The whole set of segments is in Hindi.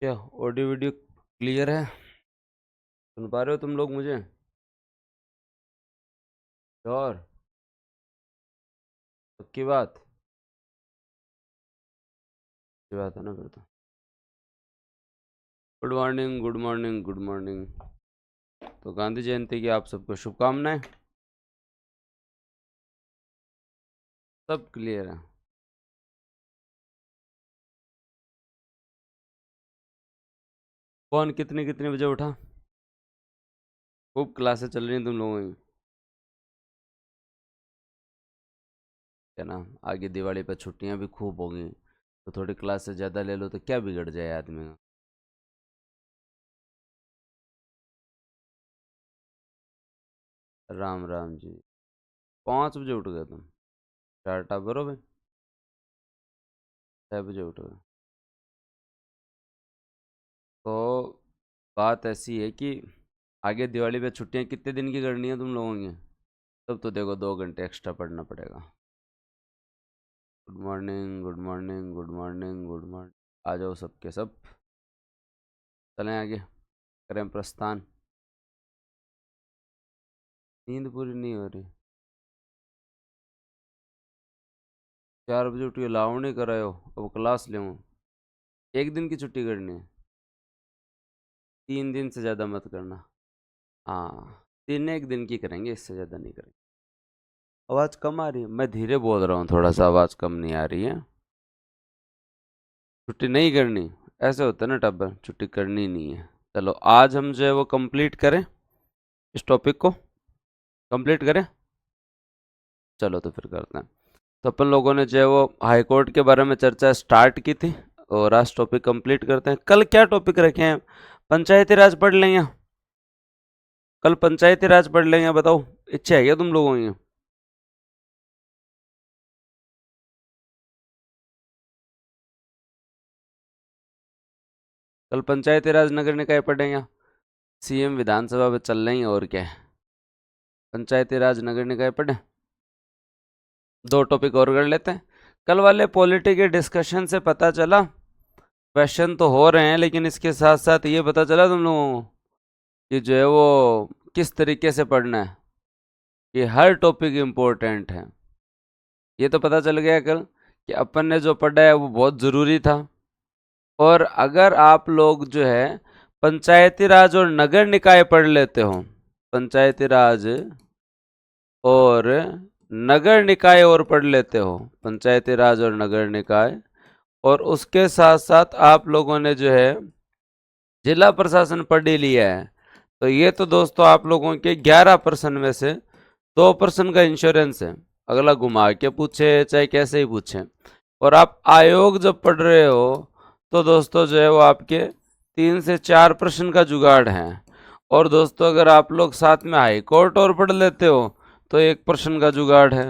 क्या ऑडियो वीडियो क्लियर है? सुन पा रहे हो तुम लोग मुझे? और सबकी बात की बात है ना फिर तो। Good morning, good morning, good morning. तो गांधी जयंती की आप सबको शुभकामनाएं। सब क्लियर है? कौन कितने कितने बजे उठा? खूब क्लासेस चल रही हैं तुम लोगों की। क्या ना, आगे दिवाली पर छुट्टियां भी खूब होगी, तो थोड़ी क्लासेस ज़्यादा ले लो तो क्या बिगड़ जाए आदमी का। राम राम जी। 5 बजे उठ गए तुम? टाटा बरोबर। 6 बजे उठ गए। तो बात ऐसी है कि आगे दिवाली पे छुट्टियां कितने दिन की करनी है तुम लोगों की? तब तो देखो 2 घंटे एक्स्ट्रा पढ़ना पड़ेगा। Good morning, good morning, good morning, good morning. आ जाओ सबके सब। चलें आगे, करें प्रस्थान। नींद पूरी नहीं हो रही? 4 बजे उठ के लाव नहीं कर रहे हो, अब क्लास ले। एक दिन की छुट्टी करनी है? 3 दिन से ज़्यादा मत करना। हाँ, 3 एक दिन की करेंगे, इससे ज़्यादा नहीं करेंगे। आवाज़ कम आ रही है? मैं धीरे बोल रहा हूँ, थोड़ा सा आवाज़ कम नहीं आ रही है। छुट्टी नहीं करनी? ऐसे होता है ना टब्बर, छुट्टी करनी नहीं है। चलो आज हम जो है वो कंप्लीट करें, इस टॉपिक को कंप्लीट करें। चलो तो फिर करते हैं। तो अपन लोगों ने जो है वो हाई कोर्ट के बारे में चर्चा स्टार्ट की थी, और आज टॉपिक कंप्लीट करते हैं। कल क्या टॉपिक रखे हैं? पंचायती राज पढ़ लेंगे। कल पंचायती राज पढ़ लेंगे, बताओ इच्छा है क्या तुम लोगों की? कल पंचायती राज नगर निकाय पढ़ेंगे। सीएम विधानसभा में चल रही है, और क्या है। पंचायती राज नगर निकाय पढ़े। 2 टॉपिक और कर लेते हैं। कल वाले पॉलिटी के डिस्कशन से पता चला, क्वेश्चन तो हो रहे हैं, लेकिन इसके साथ साथ ये पता चला तुम लोगों को कि जो है वो किस तरीके से पढ़ना है, कि हर टॉपिक इम्पोर्टेंट है। ये तो पता चल गया कल कि अपन ने जो पढ़ा है वो बहुत ज़रूरी था। और अगर आप लोग जो है पंचायती राज और नगर निकाय पढ़ लेते हो, पंचायती राज और नगर निकाय और पढ़ लेते हो, पंचायती राज और नगर निकाय, और उसके साथ साथ आप लोगों ने जो है जिला प्रशासन पढ़ ही लिया है, तो ये तो दोस्तों आप लोगों के 11% में से 2% का इंश्योरेंस है। अगला घुमा के पूछे चाहे कैसे ही पूछे। और आप आयोग जब पढ़ रहे हो, तो दोस्तों जो है वो आपके 3 से 4% का जुगाड़ है। और दोस्तों अगर आप लोग साथ में हाई कोर्ट और पढ़ लेते हो, तो 1% का जुगाड़ है।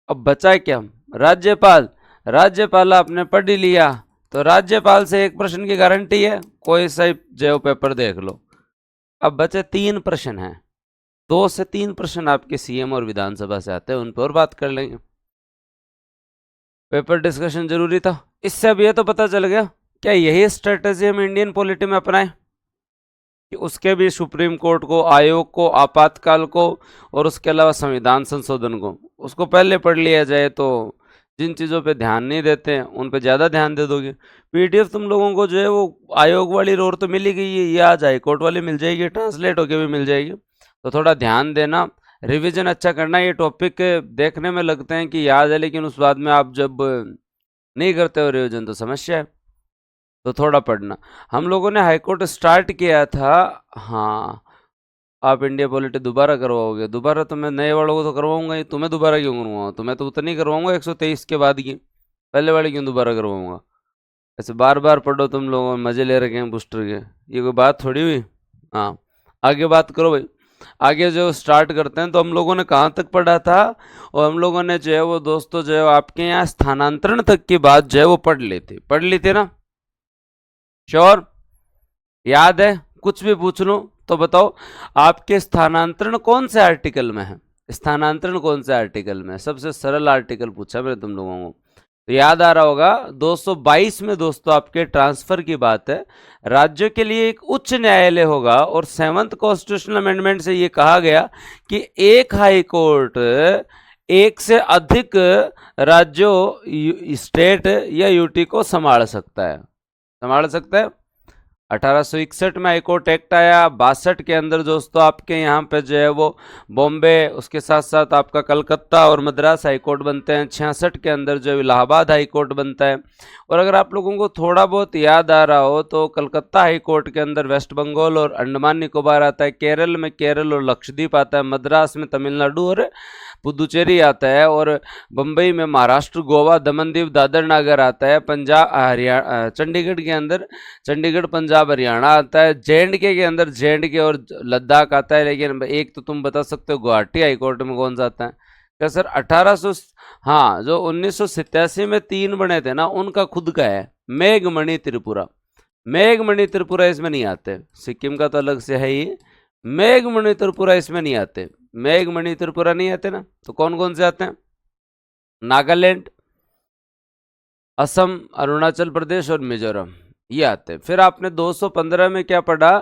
अब बचा क्या? राज्यपाल। राज्यपाल आपने पढ़ ही लिया, तो राज्यपाल से 1% की गारंटी है, कोई सा जो पेपर देख लो। अब बचे 3% हैं। 2 से 3% आपके सीएम और विधानसभा से आते हैं, उन पर और बात कर लेंगे। पेपर डिस्कशन जरूरी था। इससे अब ये तो पता चल गया, क्या यही स्ट्रेटेजी हम इंडियन पॉलिटी में अपनाएं कि उसके भी सुप्रीम कोर्ट को, आयोग को, आपातकाल को, और उसके अलावा संविधान संशोधन को, उसको पहले पढ़ लिया जाए, तो जिन चीज़ों पे ध्यान नहीं देते हैं उन पे ज़्यादा ध्यान दे दोगे। पीडीएफ तुम लोगों को जो है वो आयोग वाली रोर तो मिल ही गई है, ये आज हाई कोर्ट वाली मिल जाएगी, ट्रांसलेट होके भी मिल जाएगी। तो थोड़ा ध्यान देना, रिवीजन अच्छा करना। ये टॉपिक देखने में लगते हैं कि याद है, लेकिन उस बाद में आप जब नहीं करते हो रिवीजन तो समस्या है। तो थोड़ा पढ़ना। हम लोगों ने हाईकोर्ट स्टार्ट किया था। हाँ, आप इंडिया पॉलिटी दोबारा करवाओगे? दोबारा तो मैं नए वालों को तो करवाऊंगा ही, तुम्हें दोबारा क्यों करवाऊंगा? तुम्हें तो उतनी करवाऊंगा 123 के बाद की, पहले वाली क्यों दोबारा करवाऊंगा? ऐसे बार बार पढ़ो, तुम लोगों ने मजे ले रखे हैं बूस्टर के, ये कोई बात थोड़ी हुई। हाँ, आगे बात करो भाई। आगे जो स्टार्ट करते हैं, तो हम लोगों ने कहाँ तक पढ़ा था? और हम लोगों ने जो है वो दोस्तों जो है आपके यहाँ स्थानांतरण तक की बात जो है वो पढ़ ली थी ना? श्योर? याद है? कुछ भी पूछ लूं तो बताओ, आपके स्थानांतरण कौन से आर्टिकल में है? स्थानांतरण कौन से आर्टिकल में है? सबसे सरल आर्टिकल पूछा मैंने तुम लोगों को। तो याद आ रहा होगा 222 में दोस्तों आपके ट्रांसफर की बात है। राज्यों के लिए एक उच्च न्यायालय होगा और 7th कॉन्स्टिट्यूशनल अमेंडमेंट से ये कहा गया कि एक हाई कोर्ट एक से अधिक राज्यों स्टेट या यूटी को संभाल सकता है। 1861 में हाईकोर्ट एक्ट आया। 62 के अंदर दोस्तों आपके यहाँ पे जो है वो बॉम्बे, उसके साथ साथ आपका कलकत्ता और मद्रास हाईकोर्ट बनते हैं। 66 के अंदर जो इलाहाबाद हाईकोर्ट बनता है। और अगर आप लोगों को थोड़ा बहुत याद आ रहा हो तो कलकत्ता हाईकोर्ट के अंदर वेस्ट बंगाल और अंडमान निकोबार आता है, केरल में केरल और लक्षद्वीप आता है, मद्रास में तमिलनाडु और पुदुचेरी आता है, और बम्बई में महाराष्ट्र, गोवा, दमन दीव, दादर नागर आता है। पंजाब, हरियाणा, चंडीगढ़ के अंदर चंडीगढ़, पंजाब, हरियाणा आता है। जे.एंड.के के अंदर जे.एंड.के और लद्दाख आता है। लेकिन एक तो तुम बता सकते हो गुवाहाटी हाईकोर्ट में कौन सा आता है क्या सर? 1800, हाँ, जो 1987 में 3 बने थे ना, उनका खुद का है, मेघमणि त्रिपुरा। मेघमणि त्रिपुरा इसमें नहीं आते। सिक्किम का तो अलग से है ही, मेघमणि त्रिपुरा इसमें नहीं आते। मेघमणि त्रिपुरा नहीं आते ना, तो कौन कौन से आते हैं? नागालैंड, असम, अरुणाचल प्रदेश और मिजोरम, ये आते हैं। फिर आपने 215 में क्या पढ़ा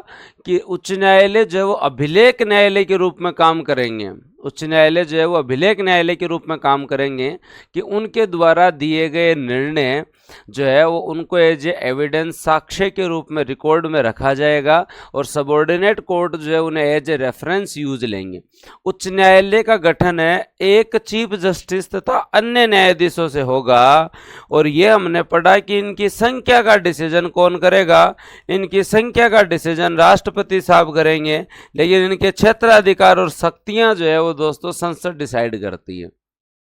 कि उच्च न्यायालय जो है वो अभिलेख न्यायालय के रूप में काम करेंगे। उच्च न्यायालय जो है वो अभिलेख न्यायालय के रूप में काम करेंगे कि उनके द्वारा दिए गए निर्णय जो है वो उनको एज ए एविडेंस, साक्ष्य के रूप में रिकॉर्ड में रखा जाएगा, और सबऑर्डिनेट कोर्ट जो है उन्हें एज ए रेफरेंस यूज लेंगे। उच्च न्यायालय का गठन है एक चीफ जस्टिस तथा अन्य न्यायाधीशों से होगा, और ये हमने पढ़ा कि इनकी संख्या का डिसीजन कौन करेगा? इनकी संख्या का डिसीजन राष्ट्रपति साहब करेंगे, लेकिन इनके क्षेत्राधिकार और शक्तियां जो है वो दोस्तों संसद डिसाइड करती है।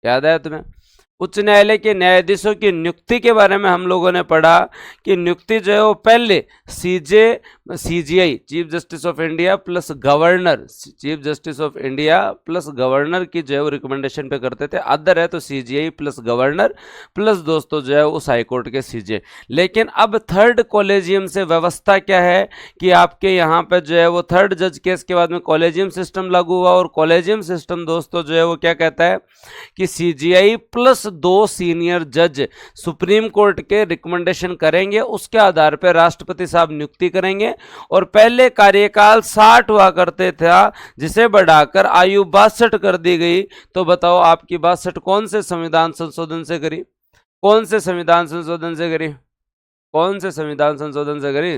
याद है तुम्हें? उच्च न्यायालय के न्यायाधीशों की नियुक्ति के बारे में हम लोगों ने पढ़ा कि नियुक्ति जो है वो पहले CGI, chief justice of India plus governor, chief justice of India plus governor की जो है वो रिकमेंडेशन पे करते थे। अदर है तो सीजीआई प्लस गवर्नर प्लस दोस्तों जो है उस हाईकोर्ट के सीजे। लेकिन अब थर्ड कॉलेजियम से व्यवस्था क्या है कि आपके यहाँ पे जो है वो थर्ड जज केस के बाद में कॉलेजियम सिस्टम लागू हुआ, और कॉलेजियम सिस्टम दोस्तों जो है वो क्या कहता है कि सीजीआई प्लस 2 सीनियर जज सुप्रीम कोर्ट के रिकमेंडेशन करेंगे, उसके आधार पर राष्ट्रपति साहब नियुक्ति करेंगे। और पहले कार्यकाल 60 हुआ करते था, जिसे बढ़ाकर आयु 62 कर दी गई। तो बताओ आपकी 62 कौन से संविधान संशोधन से करी? कौन से संविधान संशोधन से करी? कौन से संविधान संशोधन से करी?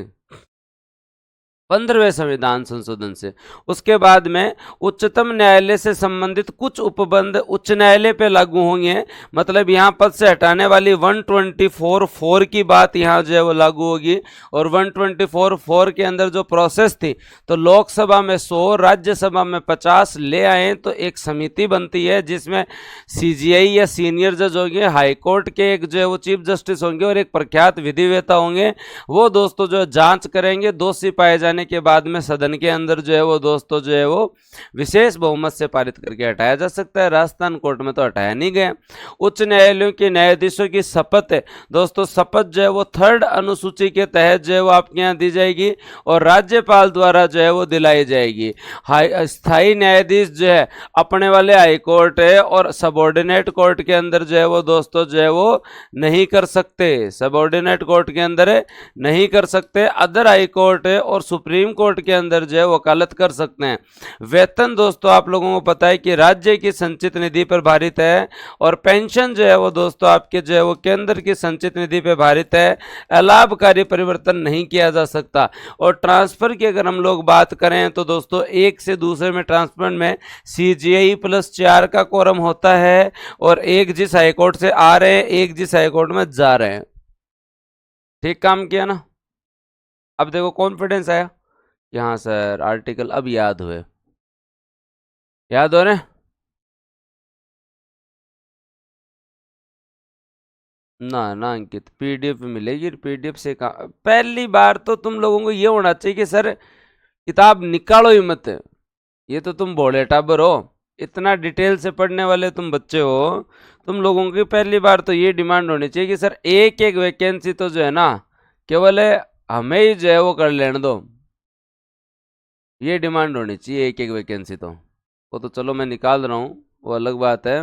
15वें संविधान संशोधन से। उसके बाद में उच्चतम न्यायालय से संबंधित कुछ उपबंध उच्च न्यायालय पे लागू होंगे। मतलब यहाँ पद से हटाने वाली 124(4) की बात यहाँ जो है वो लागू होगी। और 124(4) के अंदर जो प्रोसेस थी, तो लोकसभा में 100, राज्यसभा में 50 ले आए तो एक समिति बनती है जिसमें सीजीआई या सीनियर जज होंगे, हाईकोर्ट के एक जो है वो चीफ जस्टिस होंगे और एक प्रख्यात विधिवेत्ता होंगे। वो दोस्तों जो जांच करेंगे, दोषी पाए जाने के बाद में सदन के अंदर जो है वो दोस्तों जो है वो विशेष बहुमत से पारित करके हटाया जा सकता है। राजस्थान कोर्ट में तो हटाया नहीं गया। उच्च न्यायालयों के न्यायाधीशों की शपथ है दोस्तों, शपथ जो है वो 3rd अनुसूची के तहत जो है वो आपके यहाँ दी जाएगी और राज्यपाल द्वारा जो है वो दिलाई जाएगी। स्थायी न्यायाधीश जो है अपने वाले हाई कोर्ट है और सबऑर्डिनेट कोर्ट के अंदर जो है वो दोस्तों जो है वो नहीं कर सकते। सबऑर्डिनेट कोर्ट के अंदर है नहीं कर सकते। अदर हाई कोर्ट है और सुप्रीम कोर्ट के अंदर जो है वकालत कर सकते हैं। वेतन दोस्तों आप लोगों को पता है कि राज्य की संचित निधि पर भारित है, और पेंशन जो है वो दोस्तों आपके जो है वो केंद्र की संचित निधि पर भारित है। अलाभकारी परिवर्तन नहीं किया जा सकता। और ट्रांसफर की अगर हम लोग बात करें तो दोस्तों एक से दूसरे में ट्रांसफर में सीजीआई प्लस 4 का कोरम होता है, और एक जिस हाईकोर्ट से आ रहे हैं एक जिस हाईकोर्ट में जा रहे हैं। ठीक काम किया ना? अब देखो कॉन्फिडेंस आया। यहाँ सर आर्टिकल अब याद हुए, याद हो रहे? ना ना अंकित, पीडीएफ मिलेगी। पीडीएफ से पहली बार तो तुम लोगों को ये होना चाहिए कि सर किताब निकालो ही मत। ये तो तुम भोले टाबर हो, इतना डिटेल से पढ़ने वाले तुम बच्चे हो। तुम लोगों की पहली बार तो ये डिमांड होनी चाहिए कि सर एक एक वैकेंसी तो जो है ना केवल हमें ही जो है वो कर लेने दो। ये डिमांड होनी चाहिए एक एक वैकेंसी तो। वो तो चलो मैं निकाल रहा हूँ, वो अलग बात है।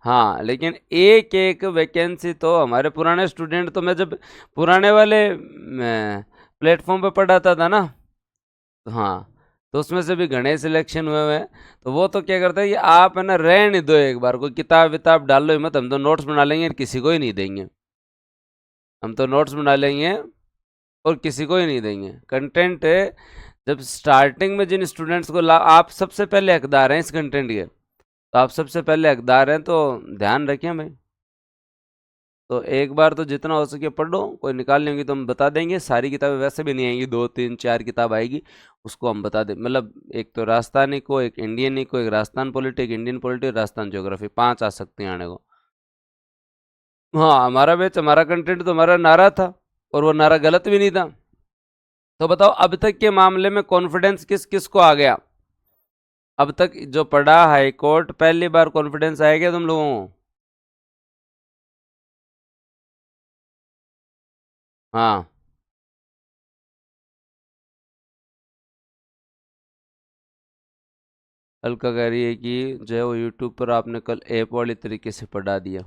हाँ, लेकिन एक एक वैकेंसी तो हमारे पुराने स्टूडेंट, तो मैं जब पुराने वाले प्लेटफॉर्म पे पढ़ाता था ना, हाँ, तो उसमें से भी घने सिलेक्शन हुए हुए हैं। तो वो तो क्या करता है कि आप है ना रहने दो, एक बार कोई किताब विताब डाल लो ही मत, हम तो नोट्स बना लेंगे और किसी को ही नहीं देंगे। हम तो नोट्स बना लेंगे और किसी को ही नहीं देंगे। कंटेंट जब स्टार्टिंग में जिन स्टूडेंट्स को आप सबसे पहले हकदार हैं इस कंटेंट के, तो आप सबसे पहले हकदार हैं, तो ध्यान रखें भाई। तो एक बार तो जितना हो सके पढ़ लो, कोई निकालनी होगी तो हम बता देंगे। सारी किताबें वैसे भी नहीं आएंगी, 2 3 4 किताब आएगी, उसको हम बता दें। मतलब एक तो राजस्थानी को, एक इंडियन को, एक राजस्थान पॉलिटी, एक इंडियन पॉलिटी, राजस्थान ज्योग्राफी, 5 आ सकती हैं आने को। हाँ, हमारा बैच, हमारा कंटेंट तो हमारा नारा था, और वो नारा गलत भी नहीं था। तो बताओ अब तक के मामले में कॉन्फिडेंस किस किस को आ गया? अब तक जो पढ़ा हाई कोर्ट, पहली बार कॉन्फिडेंस आएगा तुम लोगों को? हाँ, अलका कह रही है कि जो है वो यूट्यूब पर आपने कल ऐप वाली तरीके से पढ़ा दिया।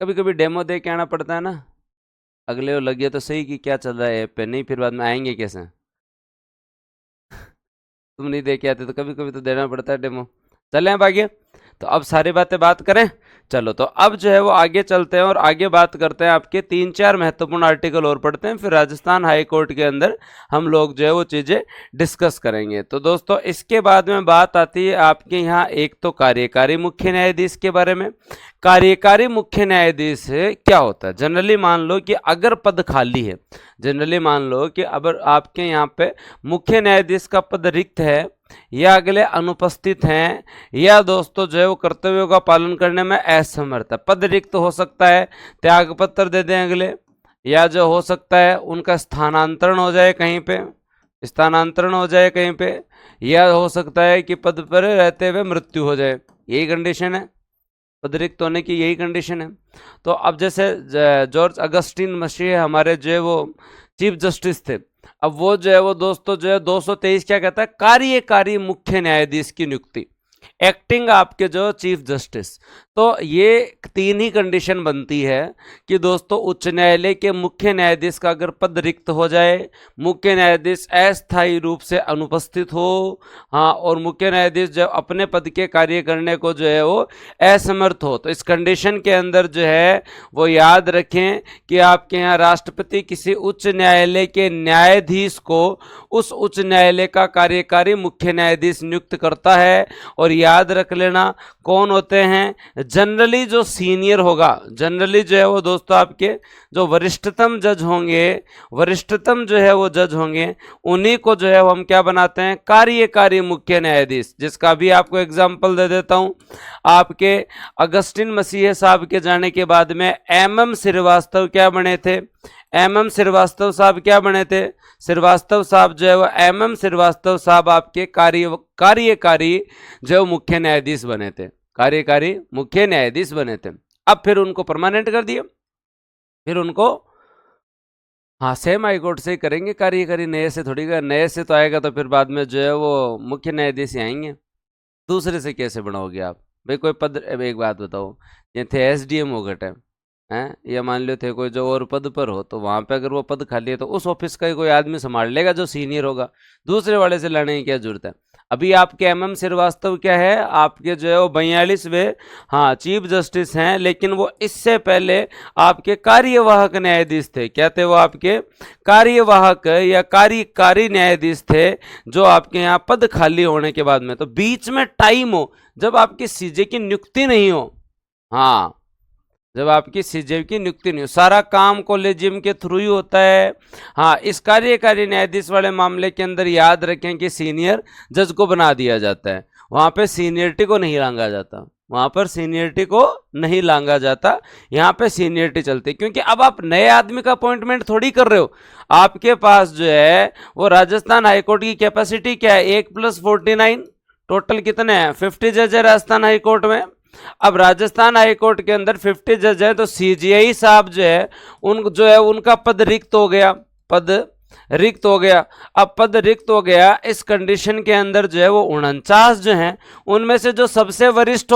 कभी कभी डेमो दे के आना पड़ता है ना, अगले को लगे तो सही कि क्या चल रहा है ऐप पे, नहीं फिर बाद में आएंगे कैसे? तुम नहीं दे के आते तो कभी कभी तो देना पड़ता है डेमो। चले अब आगे। तो अब सारी बातें बात करें। चलो, तो अब जो है वो आगे चलते हैं और आगे बात करते हैं। आपके 3 4 महत्वपूर्ण आर्टिकल और पढ़ते हैं, फिर राजस्थान हाई कोर्ट के अंदर हम लोग जो है वो चीज़ें डिस्कस करेंगे। तो दोस्तों, इसके बाद में बात आती है आपके यहाँ एक तो कार्यकारी मुख्य न्यायाधीश के बारे में। कार्यकारी मुख्य न्यायाधीश क्या होता है? जनरली मान लो कि अगर पद खाली है, जनरली मान लो कि अगर आपके यहाँ पे मुख्य न्यायाधीश का पद रिक्त है, या अगले अनुपस्थित हैं, या दोस्तों जो है वो कर्तव्यों का पालन करने में असमर्थ है, पद रिक्त हो सकता है, त्याग पत्र दे दें अगले, या जो हो सकता है उनका स्थानांतरण हो जाए कहीं पे, स्थानांतरण हो जाए कहीं पे, या हो सकता है कि पद पर रहते हुए मृत्यु हो जाए। यही कंडीशन है, पद रिक्त होने की यही कंडीशन है। तो अब जैसे जॉर्ज अगस्टिन मसीह हमारे जो है वो चीफ जस्टिस थे, अब वो जो है वो दोस्तों जो है 223 क्या कहता है, कार्यकारी मुख्य न्यायाधीश की नियुक्ति, एक्टिंग आपके जो चीफ जस्टिस। तो ये 3 ही कंडीशन बनती है कि दोस्तों उच्च न्यायालय के मुख्य न्यायाधीश का अगर पद रिक्त हो जाए, मुख्य न्यायाधीश अस्थायी रूप से अनुपस्थित हो, हाँ, और मुख्य न्यायाधीश जब अपने पद के कार्य करने को जो है वो असमर्थ हो, तो इस कंडीशन के अंदर जो है वो याद रखें कि आपके यहाँ राष्ट्रपति किसी उच्च न्यायालय के न्यायाधीश को उस उच्च न्यायालय का कार्यकारी मुख्य न्यायाधीश नियुक्त करता है। और याद रख लेना कौन होते हैं, जनरली जो सीनियर होगा, जनरली जो है वो दोस्तों आपके जो वरिष्ठतम जज होंगे, वरिष्ठतम जो है वो जज होंगे, उन्हीं को जो है वो हम क्या बनाते हैं, कार्यकारी मुख्य न्यायाधीश। जिसका भी आपको एग्जांपल दे देता हूं, आपके अगस्टिन मसीह साहब के जाने के बाद में एम श्रीवास्तव क्या बने थे, एम श्रीवास्तव साहब क्या बने थे, श्रीवास्तव साहब जो है वो एम श्रीवास्तव साहब आपके कार्यकारी जो मुख्य न्यायाधीश बने थे, कार्यकारी मुख्य न्यायाधीश बने थे। अब फिर उनको परमानेंट कर दिया, फिर उनको, हाँ, सेम हाई कोर्ट से ही करेंगे कार्यकारी, नए से थोड़ी का, नए से तो आएगा तो फिर बाद में जो है वो मुख्य न्यायाधीश ही आएंगे, दूसरे से कैसे बनाओगे आप भाई कोई पद? एक बात बताओ, ये थे एसडीएम हो गए हैं, या मान लो थे कोई जो और पद पर हो, तो वहां पे अगर वो पद खाली है तो उस ऑफिस का ही कोई आदमी संभाल लेगा जो सीनियर होगा, दूसरे वाले से लड़ने की क्या जरूरत है? अभी आपके एम श्रीवास्तव क्या है, आपके जो है वो 42वें, हाँ, चीफ जस्टिस हैं, लेकिन वो इससे पहले आपके कार्यवाहक न्यायाधीश थे। क्या थे वो? आपके कार्यवाहक या कार्यकारी न्यायाधीश थे, जो आपके यहाँ पद खाली होने के बाद में, तो बीच में टाइम हो जब आपकी सीजे की नियुक्ति नहीं हो, हाँ, जब आपकी सीजे की नियुक्ति नहीं हो, सारा काम कॉलेजियम के थ्रू ही होता है। हाँ, इस कार्यकारी न्यायाधीश वाले मामले के अंदर याद रखें कि सीनियर जज को बना दिया जाता है, वहां पे सीनियरिटी को नहीं लांगा जाता, वहां पर सीनियरिटी को नहीं लांगा जाता, यहाँ पे सीनियरिटी चलती, क्योंकि अब आप नए आदमी का अपॉइंटमेंट थोड़ी कर रहे हो। आपके पास जो है वो राजस्थान हाईकोर्ट की कैपेसिटी क्या है, 1+49, टोटल कितने हैं, 50 जज है राजस्थान हाईकोर्ट में। अब राजस्थान हाईकोर्ट के अंदर 50 जज है, तो सीजीआई साहब जो है उन जो है उनका पद रिक्त हो गया, पद रिक्त हो गया। अब पद रिक्त हो गया, इस कंडीशन के अंदर जो है वो 49 जो हैं, उनमें से जो सबसे वरिष्ठ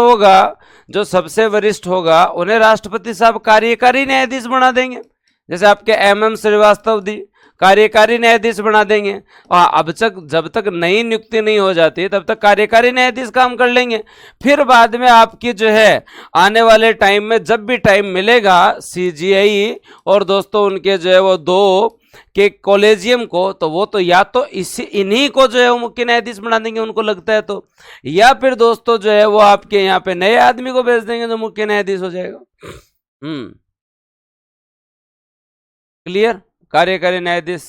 होगा उन्हें राष्ट्रपति साहब कार्यकारी न्यायाधीश बना देंगे। जैसे आपके एम श्रीवास्तव दी कार्यकारी न्यायाधीश बना देंगे। और अब तक जब तक नई नियुक्ति नहीं हो जाती तब तक कार्यकारी न्यायाधीश काम कर लेंगे। फिर बाद में आपकी जो है आने वाले टाइम में जब भी टाइम मिलेगा सीजीआई और दोस्तों उनके जो है वो 2 के कॉलेजियम को, तो वो तो या तो इन्हीं को जो है वो मुख्य न्यायाधीश बना देंगे उनको लगता है तो, या फिर दोस्तों जो है वो आपके यहाँ पे नए आदमी को भेज देंगे जो मुख्य न्यायाधीश हो जाएगा। क्लियर? कार्यकारी न्यायाधीश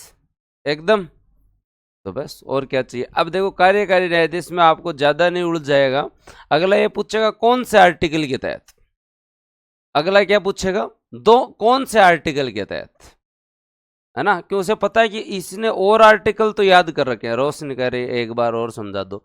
एकदम। तो बस और क्या चाहिए। अब देखो कार्यकारी न्यायाधीश में आपको ज्यादा नहीं उलझ जाएगा। अगला ये पूछेगा कौन से आर्टिकल के तहत, अगला क्या पूछेगा, कौन से आर्टिकल के तहत, है ना, क्यों उसे पता है कि इसने और आर्टिकल तो याद कर रखे हैं। रोशनी कह रही एक बार और समझा दो।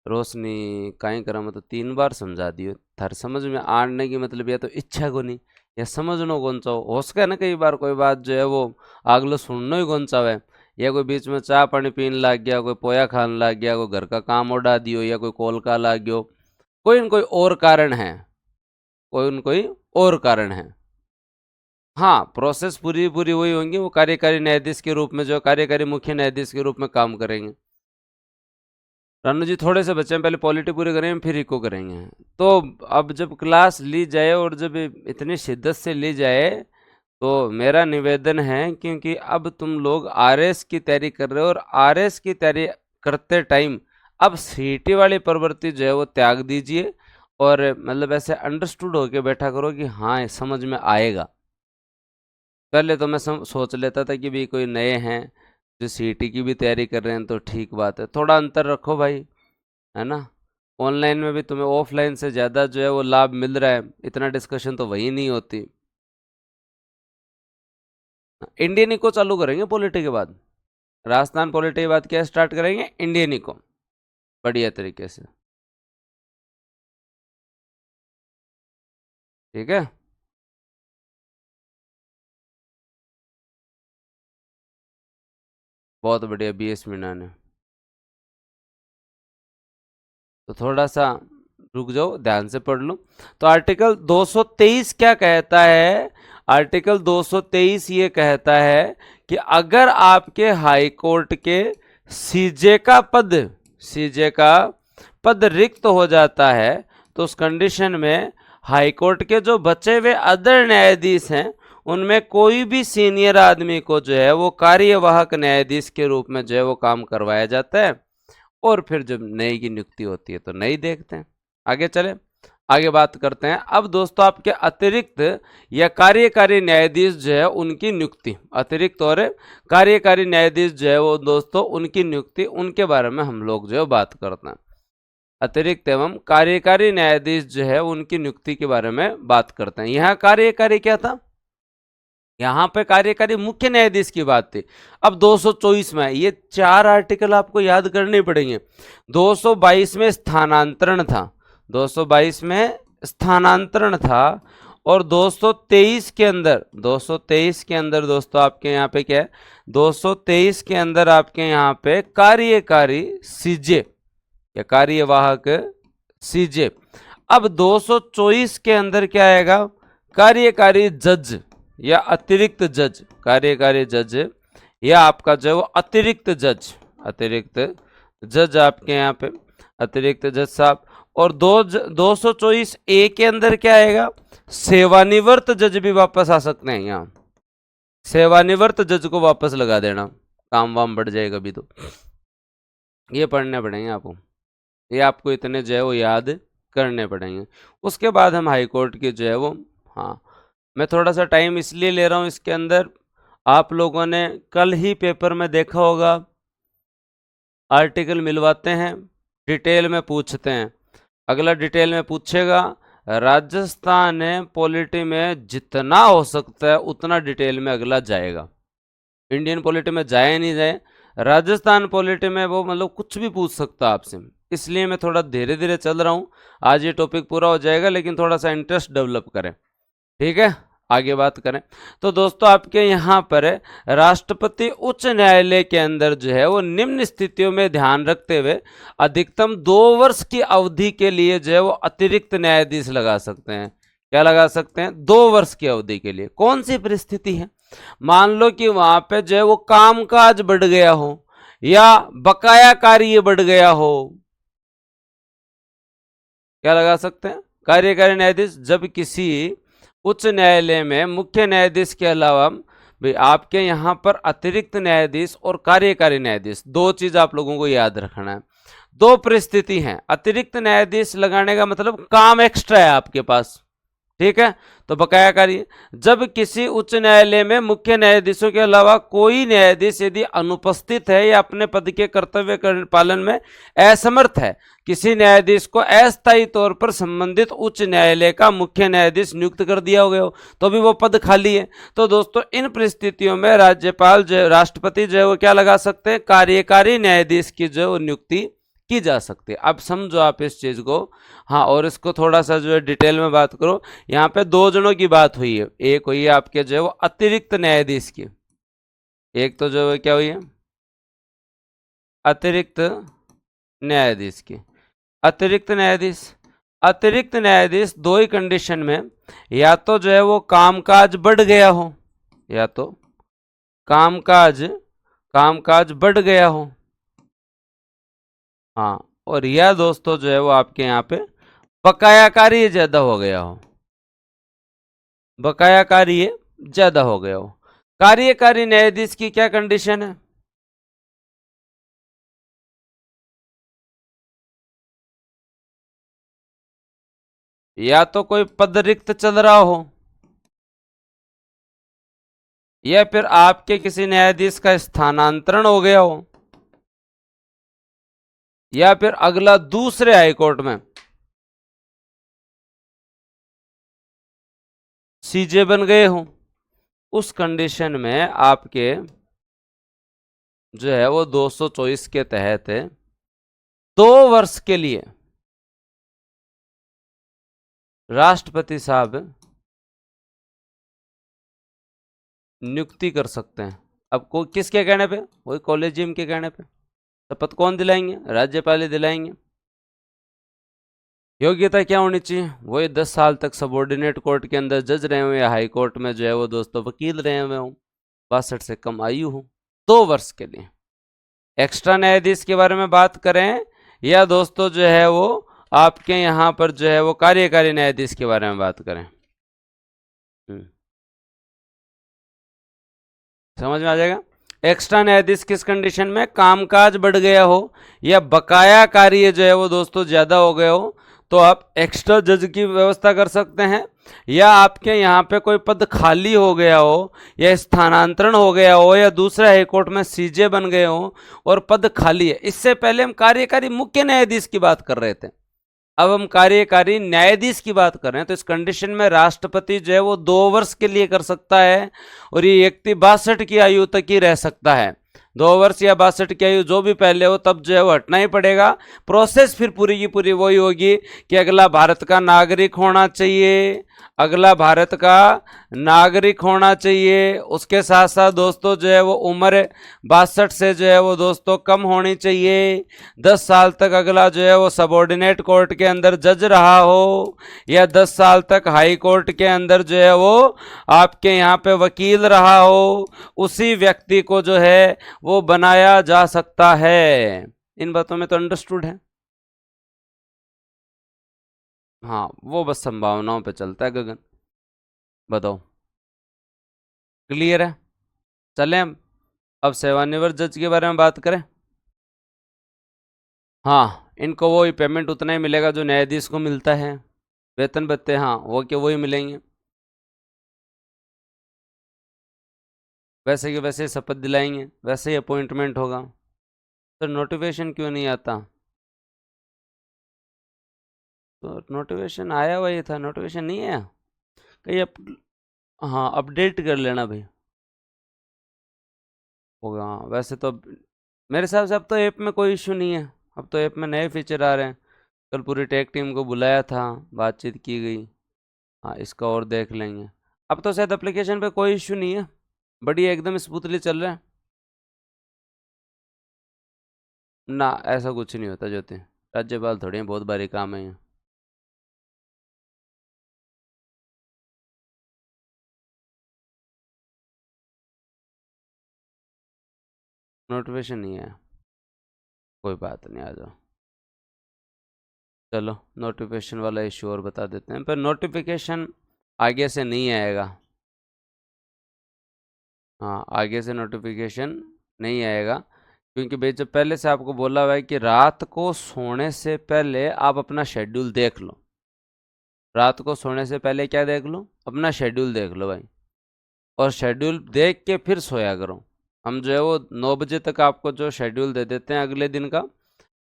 रोशनी काई करा मतलब 3 बार समझा दियो, थार समझ में आने की मतलब या तो इच्छा को नहीं या समझनो कौन चाहो हो सके ना। कई बार कोई बात जो है वो आगलो सुनना ही कौन चाहे, या कोई बीच में चाय पानी पीने लग गया, कोई पोया खाने लग गया, कोई घर का काम उड़ा दियो, या कोई कॉल का लग गयो, कोई न कोई और कारण है, कोई और कारण है। हाँ, प्रोसेस पूरी वही होंगी। वो कार्यकारी न्यायाधीश के रूप में जो कार्यकारी मुख्य न्यायाधीश के रूप में काम करेंगे। रानू जी थोड़े से बच्चे हैं, पहले पॉलिटी पूरी करेंगे फिर इको करेंगे। तो अब जब क्लास ली जाए और जब इतनी शिद्दत से ली जाए तो मेरा निवेदन है, क्योंकि अब तुम लोग आरएस की तैयारी कर रहे हो और आरएस की तैयारी करते टाइम अब सीटी वाली प्रवृत्ति जो है वो त्याग दीजिए और मतलब ऐसे अंडरस्टूड होके बैठा करो कि हाँ समझ में आएगा। पहले तो मैं सोच लेता था कि भी कोई नए हैं जो सीटी की भी तैयारी कर रहे हैं तो ठीक बात है, थोड़ा अंतर रखो भाई, है ना। ऑनलाइन में भी तुम्हें ऑफलाइन से ज़्यादा जो है वो लाभ मिल रहा है, इतना डिस्कशन तो वही नहीं होती। इंडियन इको चालू करेंगे पॉलिटी के बाद, राजस्थान पॉलिटी के बाद क्या स्टार्ट करेंगे, इंडियन इको, बढ़िया तरीके से, ठीक है। बहुत बढ़िया, BS मीना ने। तो थोड़ा सा रुक जाओ, ध्यान से पढ़ लो। तो आर्टिकल 223 क्या कहता है, आर्टिकल 223 ये कहता है कि अगर आपके हाई कोर्ट के सीजे का पद रिक्त हो जाता है तो उस कंडीशन में हाई कोर्ट के जो बचे हुए अदर न्यायाधीश हैं उनमें कोई भी सीनियर आदमी को जो है वो कार्यवाहक न्यायाधीश के रूप में जो है वो काम करवाया जाता है, और फिर जब नई की नियुक्ति होती है तो नई देखते हैं। आगे चले, आगे बात करते हैं। अब दोस्तों आपके अतिरिक्त या कार्यकारी न्यायाधीश जो है उनकी नियुक्ति, अतिरिक्त और कार्यकारी न्यायाधीश जो है वो दोस्तों उनकी नियुक्ति, उनके बारे में हम लोग जो है बात करते हैं। अतिरिक्त एवं कार्यकारी न्यायाधीश जो है उनकी नियुक्ति के बारे में बात करते हैं। यहाँ कार्यकारी क्या था, यहाँ पे कार्यकारी मुख्य न्यायाधीश की बात थी। अब 224 में ये 4 आर्टिकल आपको याद करने पड़ेंगे। 222 में स्थानांतरण था, 222 में स्थानांतरण था, और 223 के अंदर दोस्तों आपके यहाँ पे क्या है, 223 के अंदर आपके यहाँ पे कार्यकारी सीजे या कार्यवाहक सीजे। अब 224 के अंदर क्या आएगा, कार्यकारी जज या अतिरिक्त जज, कार्यकारी जज या आपका जो वो अतिरिक्त जज आपके यहाँ पे अतिरिक्त जज साहब। और 224A के अंदर क्या आएगा, सेवानिवृत्त जज भी वापस आ सकते हैं। यहाँ सेवानिवृत्त जज को वापस लगा देना, काम वाम बढ़ जाएगा। अभी तो ये पढ़ने पड़ेंगे आपको, ये आपको इतने जो है वो याद करने पड़ेंगे। उसके बाद हम हाई कोर्ट की जो है वो, हाँ मैं थोड़ा सा टाइम इसलिए ले रहा हूँ इसके अंदर, आप लोगों ने कल ही पेपर में देखा होगा, आर्टिकल मिलवाते हैं डिटेल में पूछते हैं। अगला डिटेल में पूछेगा, राजस्थान पॉलिटी में जितना हो सकता है उतना डिटेल में अगला जाएगा। इंडियन पॉलिटी में जाए नहीं जाए, राजस्थान पॉलिटी में वो मतलब कुछ भी पूछ सकता आपसे, इसलिए मैं थोड़ा धीरे धीरे चल रहा हूँ। आज ये टॉपिक पूरा हो जाएगा लेकिन थोड़ा सा इंटरेस्ट डेवलप करें, ठीक है। आगे बात करें तो दोस्तों आपके यहाँ पर राष्ट्रपति उच्च न्यायालय के अंदर जो है वो निम्न स्थितियों में ध्यान रखते हुए अधिकतम 2 वर्ष की अवधि के लिए जो है वो अतिरिक्त न्यायाधीश लगा सकते हैं। क्या लगा सकते हैं? 2 वर्ष की अवधि के लिए। कौन सी परिस्थिति है? मान लो कि वहां पे जो है वो कामकाज बढ़ गया हो या बकाया कार्य बढ़ गया हो। क्या लगा सकते हैं? कार्यकारी न्यायाधीश। जब किसी उच्च न्यायालय में मुख्य न्यायाधीश के अलावा भाई आपके यहां पर अतिरिक्त न्यायाधीश और कार्यकारी न्यायाधीश, दो चीज आप लोगों को याद रखना है। दो परिस्थिति हैं। अतिरिक्त न्यायाधीश लगाने का मतलब काम एक्स्ट्रा है आपके पास, ठीक है, तो बकाया कार्य। जब किसी उच्च न्यायालय में मुख्य न्यायाधीशों के अलावा कोई न्यायाधीश यदि अनुपस्थित है या अपने पद के कर्तव्य पालन में असमर्थ है, किसी न्यायाधीश को अस्थायी तौर पर संबंधित उच्च न्यायालय का मुख्य न्यायाधीश नियुक्त कर दिया गया हो तो भी वो पद खाली है। तो दोस्तों इन परिस्थितियों में राज्यपाल जो राष्ट्रपति जो है वो क्या लगा सकते हैं? कार्यकारी न्यायाधीश की जो नियुक्ति की जा सकती है। अब समझो आप इस चीज को। हाँ, और इसको थोड़ा सा जो है डिटेल में बात करो। यहाँ पे 2 जनों की बात हुई है। एक हुई है आपके जो है वो अतिरिक्त न्यायाधीश की, एक तो जो है क्या हुई है? अतिरिक्त न्यायाधीश की। अतिरिक्त न्यायाधीश, अतिरिक्त न्यायाधीश 2 ही कंडीशन में, या तो जो है वो कामकाज बढ़ गया हो, या तो कामकाज बढ़ गया हो, हाँ, और यह दोस्तों जो है वो आपके यहाँ पे बकाया कार्य ज्यादा हो गया हो, बकाया कार्य ज्यादा हो गया हो। कार्यकारी न्यायाधीश की क्या कंडीशन है? या तो कोई पद रिक्त चल रहा हो, या फिर आपके किसी न्यायाधीश का स्थानांतरण हो गया हो, या फिर अगला दूसरे हाईकोर्ट में सीजे बन गए हो। उस कंडीशन में आपके जो है वो 224 के तहत 2 वर्ष के लिए राष्ट्रपति साहब नियुक्ति कर सकते हैं। अब को किसके कहने पे? वही कॉलेजियम के कहने पे। शपथ कौन दिलाएंगे? राज्यपाल ही दिलाएंगे। योग्यता क्या होनी चाहिए? वही 10 साल तक सबॉर्डिनेट कोर्ट के अंदर जज रहे हो या हाई कोर्ट में जो है वो दोस्तों वकील रहे हुए हो, 62 से कम आयु हो, 2 वर्ष के लिए। एक्स्ट्रा न्यायाधीश के बारे में बात करें या दोस्तों जो है वो आपके यहाँ पर जो है वो कार्यकारी न्यायाधीश के बारे में बात करें, समझ में आ जाएगा। एक्स्ट्रा न्यायाधीश किस कंडीशन में? कामकाज बढ़ गया हो या बकाया कार्य जो है वो दोस्तों ज्यादा हो गए हो तो आप एक्स्ट्रा जज की व्यवस्था कर सकते हैं, या आपके यहाँ पे कोई पद खाली हो गया हो या स्थानांतरण हो गया हो या दूसरे हाईकोर्ट में सीजे बन गए हो और पद खाली है। इससे पहले हम कार्यकारी मुख्य न्यायाधीश की बात कर रहे थे, अब हम कार्यकारी न्यायाधीश की बात कर रहे हैं। तो इस कंडीशन में राष्ट्रपति जो है वो 2 वर्ष के लिए कर सकता है और ये व्यक्ति 62 की आयु तक ही रह सकता है। 2 वर्ष या 62 की आयु जो भी पहले हो तब जो है वो हटना ही पड़ेगा। प्रोसेस फिर पूरी की पूरी वही होगी कि अगला भारत का नागरिक होना चाहिए, अगला भारत का नागरिक होना चाहिए, उसके साथ साथ दोस्तों जो है वो उम्र 62 से जो है वो दोस्तों कम होनी चाहिए, 10 साल तक अगला जो है वो सबॉर्डिनेट कोर्ट के अंदर जज रहा हो या 10 साल तक हाई कोर्ट के अंदर जो है वो आपके यहाँ पे वकील रहा हो, उसी व्यक्ति को जो है वो बनाया जा सकता है। इन बातों में तो अंडरस्टूड है। हाँ, वो बस संभावनाओं पे चलता है गगन। बताओ, क्लियर है? चलें अब सेवानिवृत्त जज के बारे में बात करें। हाँ, इनको वही पेमेंट उतना ही मिलेगा जो न्यायाधीश को मिलता है, वेतन भत्ते, हाँ वो के वही मिलेंगे, वैसे के वैसे शपथ दिलाएंगे, वैसे ही अपॉइंटमेंट होगा। तो नोटिफिकेशन क्यों नहीं आता? तो नोटिफिकेशन आया हुआ ही था, नोटिफिकेशन नहीं आया कहीं हाँ, अपडेट कर लेना भाई, होगा। हाँ, वैसे तो मेरे हिसाब से अब तो ऐप में कोई इशू नहीं है, अब तो ऐप में नए फीचर आ रहे हैं। कल पूरी टेक टीम को बुलाया था, बातचीत की गई। हाँ, इसका और देख लेंगे। अब तो शायद एप्लीकेशन पे कोई इश्यू नहीं है, बढ़िया एकदम स्मूथली चल रहा है ना। ऐसा कुछ नहीं होता ज्योति, राज्यपाल थोड़ी हैं, बहुत भारी काम है ये। नोटिफिकेशन नहीं है, कोई बात नहीं, आ जाओ। चलो नोटिफिकेशन वाला इश्यू और बता देते हैं, पर नोटिफिकेशन आगे से नहीं आएगा। हाँ, आगे से नोटिफिकेशन नहीं आएगा, क्योंकि भाई जब पहले से आपको बोला हुआ है कि रात को सोने से पहले आप अपना शेड्यूल देख लो। रात को सोने से पहले क्या देख लो? अपना शेड्यूल देख लो भाई, और शेड्यूल देख के फिर सोया करो। हम जो है वो 9 बजे तक आपको जो शेड्यूल दे देते हैं अगले दिन का,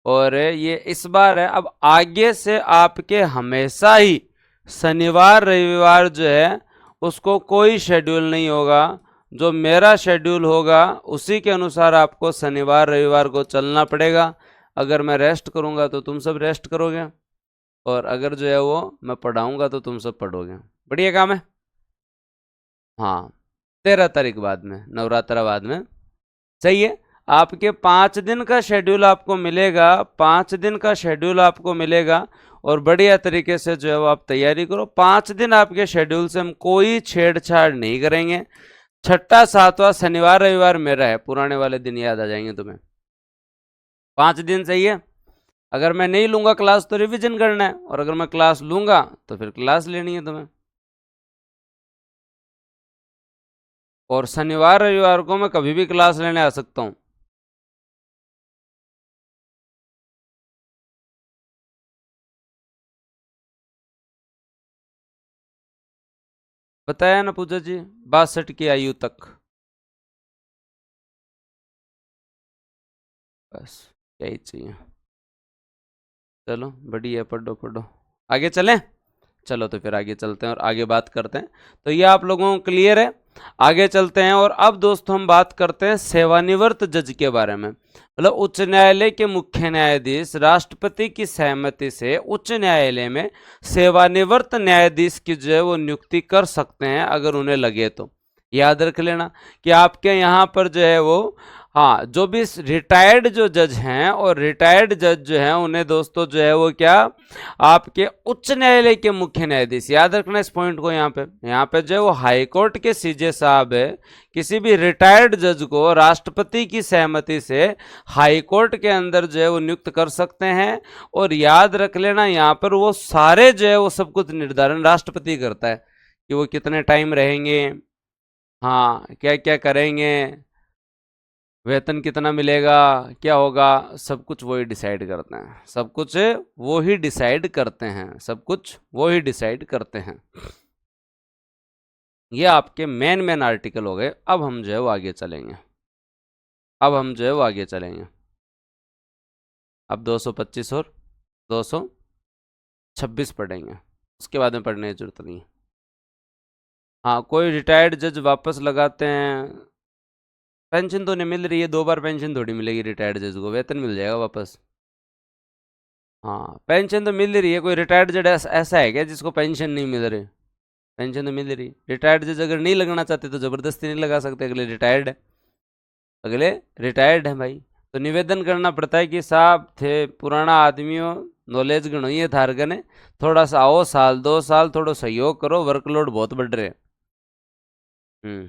और ये इस बार है। अब आगे से आपके हमेशा ही शनिवार रविवार जो है उसको कोई शेड्यूल नहीं होगा। जो मेरा शेड्यूल होगा उसी के अनुसार आपको शनिवार रविवार को चलना पड़ेगा। अगर मैं रेस्ट करूंगा तो तुम सब रेस्ट करोगे, और अगर जो है वो मैं पढ़ाऊंगा तो तुम सब पढ़ोगे। बढ़िया काम है। हाँ, 13 तारीख बाद में, नवरात्रा बाद में। सही है। आपके 5 दिन का शेड्यूल आपको मिलेगा, 5 दिन का शेड्यूल आपको मिलेगा, और बढ़िया तरीके से जो है वो आप तैयारी करो। 5 दिन आपके शेड्यूल से हम कोई छेड़छाड़ नहीं करेंगे। छठा सातवां शनिवार रविवार मेरा है, पुराने वाले दिन याद आ जाएंगे तुम्हें। 5 दिन सही है। अगर मैं नहीं लूंगा क्लास तो रिवीजन करना है, और अगर मैं क्लास लूंगा तो फिर क्लास लेनी है तुम्हें। और शनिवार रविवार को मैं कभी भी क्लास लेने आ सकता हूँ। बताया ना पूजा जी, 62 की आयु तक। बस यही चाहिए। चलो बढ़िया, पढ़ो पढ़ो, आगे चलें। चलो तो फिर आगे चलते हैं और आगे बात करते हैं। तो ये आप लोगों को क्लियर है। आगे चलते हैं, और अब दोस्तों हम बात करते हैं सेवानिवृत्त जज के बारे में। मतलब उच्च न्यायालय के मुख्य न्यायाधीश राष्ट्रपति की सहमति से उच्च न्यायालय में सेवानिवृत्त न्यायाधीश की जो है वो नियुक्ति कर सकते हैं, अगर उन्हें लगे तो। याद रख लेना कि आपके यहाँ पर जो है वो, हाँ, जो भी रिटायर्ड जो जज हैं, और रिटायर्ड जज जो हैं उन्हें दोस्तों जो है वो क्या, आपके उच्च न्यायालय के मुख्य न्यायाधीश, याद रखना इस पॉइंट को। यहाँ पे जो है वो हाई कोर्ट के सीजे साहब है, किसी भी रिटायर्ड जज को राष्ट्रपति की सहमति से हाई कोर्ट के अंदर जो है वो नियुक्त कर सकते हैं। और याद रख लेना, यहाँ पर वो सारे जो है वो सब कुछ निर्धारण राष्ट्रपति करता है, कि वो कितने टाइम रहेंगे, हाँ, क्या क्या करेंगे, वेतन कितना मिलेगा, क्या होगा, सब कुछ वो ही डिसाइड करते हैं। सब कुछ वो ही डिसाइड करते हैं, सब कुछ वो ही डिसाइड करते हैं। ये आपके मेन मेन आर्टिकल हो गए। अब हम जो है वो आगे चलेंगे। अब हम जो है वो आगे चलेंगे। अब 225 और 226 पढ़ेंगे, उसके बाद में पढ़ने की जरूरत नहीं है। हाँ, कोई रिटायर्ड जज वापस लगाते हैं, पेंशन तो नहीं मिल रही है, 2 बार पेंशन थोड़ी मिलेगी रिटायर्ड जज को, वेतन मिल जाएगा वापस। हाँ, पेंशन तो मिल रही है। कोई रिटायर्ड जज ऐसा है क्या जिसको पेंशन नहीं मिल रही? पेंशन तो मिल रही। रिटायर्ड जज अगर नहीं लगना चाहते तो ज़बरदस्ती नहीं लगा सकते, अगले रिटायर्ड है, अगले रिटायर्ड है भाई। तो निवेदन करना पड़ता है कि साहब थे पुराना आदमी हो, नॉलेज गणो ये थार गने, थोड़ा सा आओ, 1-2 साल थोड़ा सहयोग करो, वर्कलोड बहुत बढ़ रहे। हम्म,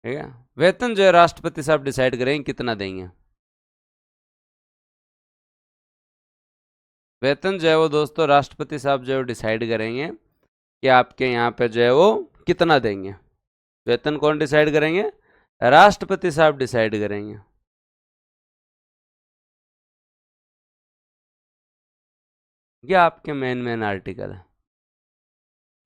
ठीक है। वेतन जो है राष्ट्रपति साहब डिसाइड करेंगे कितना देंगे। वेतन जो है वो दोस्तों राष्ट्रपति साहब जो है डिसाइड करेंगे कि आपके यहाँ पे जो है वो कितना देंगे। वेतन कौन डिसाइड करेंगे? राष्ट्रपति साहब डिसाइड करेंगे। ये आपके मेन मेन आर्टिकल है।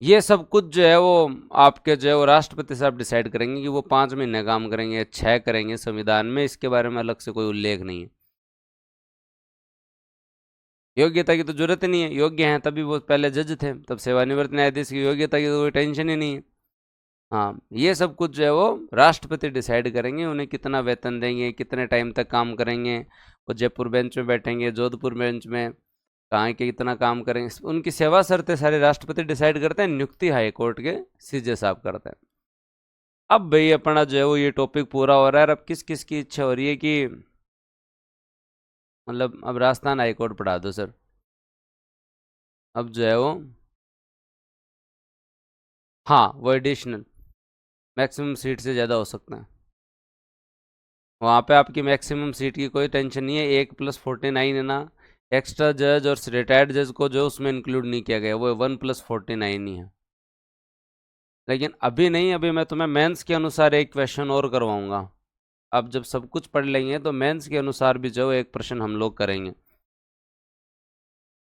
ये सब कुछ जो है वो आपके जो है वो राष्ट्रपति साहब डिसाइड करेंगे कि वो 5 महीने काम करेंगे, 6 करेंगे, संविधान में इसके बारे में अलग से कोई उल्लेख नहीं है। योग्यता की तो जरूरत ही नहीं है, योग्य हैं तभी वो पहले जज थे, तब सेवानिवृत्त न्यायाधीश की योग्यता की तो कोई टेंशन ही नहीं है। हाँ, ये सब कुछ जो है वो राष्ट्रपति डिसाइड करेंगे, उन्हें कितना वेतन देंगे, कितने टाइम तक काम करेंगे, वो जयपुर बेंच में बैठेंगे, जोधपुर बेंच में, कहाँ के कितना काम करेंगे, उनकी सेवा शर्तें सारे राष्ट्रपति डिसाइड करते हैं, नियुक्ति हाई कोर्ट के सीजे साहब करते हैं। अब भाई अपना जो है वो ये टॉपिक पूरा हो रहा है। अब किस किस की इच्छा हो रही है कि मतलब अब राजस्थान हाई कोर्ट पढ़ा दो सर। अब जो है वो हाँ वो एडिशनल मैक्सिमम सीट से ज़्यादा हो सकता है, वहाँ पे आपकी मैक्सिमम सीट की कोई टेंशन नहीं है। 1+49 है ना, एक्स्ट्रा जज और रिटायर्ड जज को जो उसमें इंक्लूड नहीं किया गया, वो 1+49 ही है। लेकिन अभी नहीं, अभी मैं तुम्हें मेंस के अनुसार एक क्वेश्चन और करवाऊंगा। अब जब सब कुछ पढ़ लेंगे तो मेंस के अनुसार भी जो एक प्रश्न हम लोग करेंगे।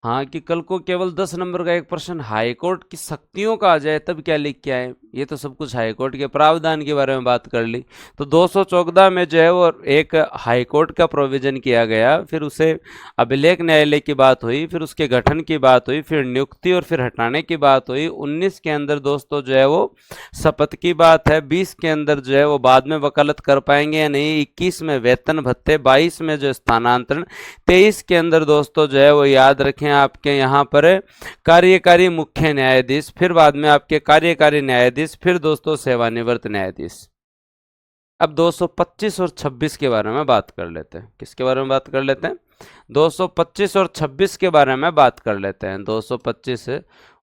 हाँ कि कल को केवल 10 नंबर का एक प्रश्न हाई कोर्ट की शक्तियों का आ जाए तब क्या लिख के आए। ये तो सब कुछ हाई कोर्ट के प्रावधान के बारे में बात कर ली। तो 214 में जो है वो एक हाई कोर्ट का प्रोविजन किया गया, फिर उसे अभिलेख न्यायालय की बात हुई, फिर उसके गठन की बात हुई, फिर नियुक्ति और फिर हटाने की बात हुई। 19 के अंदर दोस्तों जो है वो शपथ की बात है। 20 के अंदर जो है वो बाद में वकालत कर पाएंगे या नहीं। 21 में वेतन भत्ते, 22 में जो स्थानांतरण, 23 के अंदर दोस्तों जो है वो याद रखें आपके यहाँ पर कार्यकारी मुख्य न्यायाधीश, फिर बाद में आपके कार्यकारी न्यायाधीश, फिर दोस्तों सेवानिवृत्त न्यायाधीश। अब 225 और 26 के बारे में बात कर लेते हैं। किसके बारे में बात कर लेते हैं? 225 और 26 के बारे में बात कर लेते हैं। 225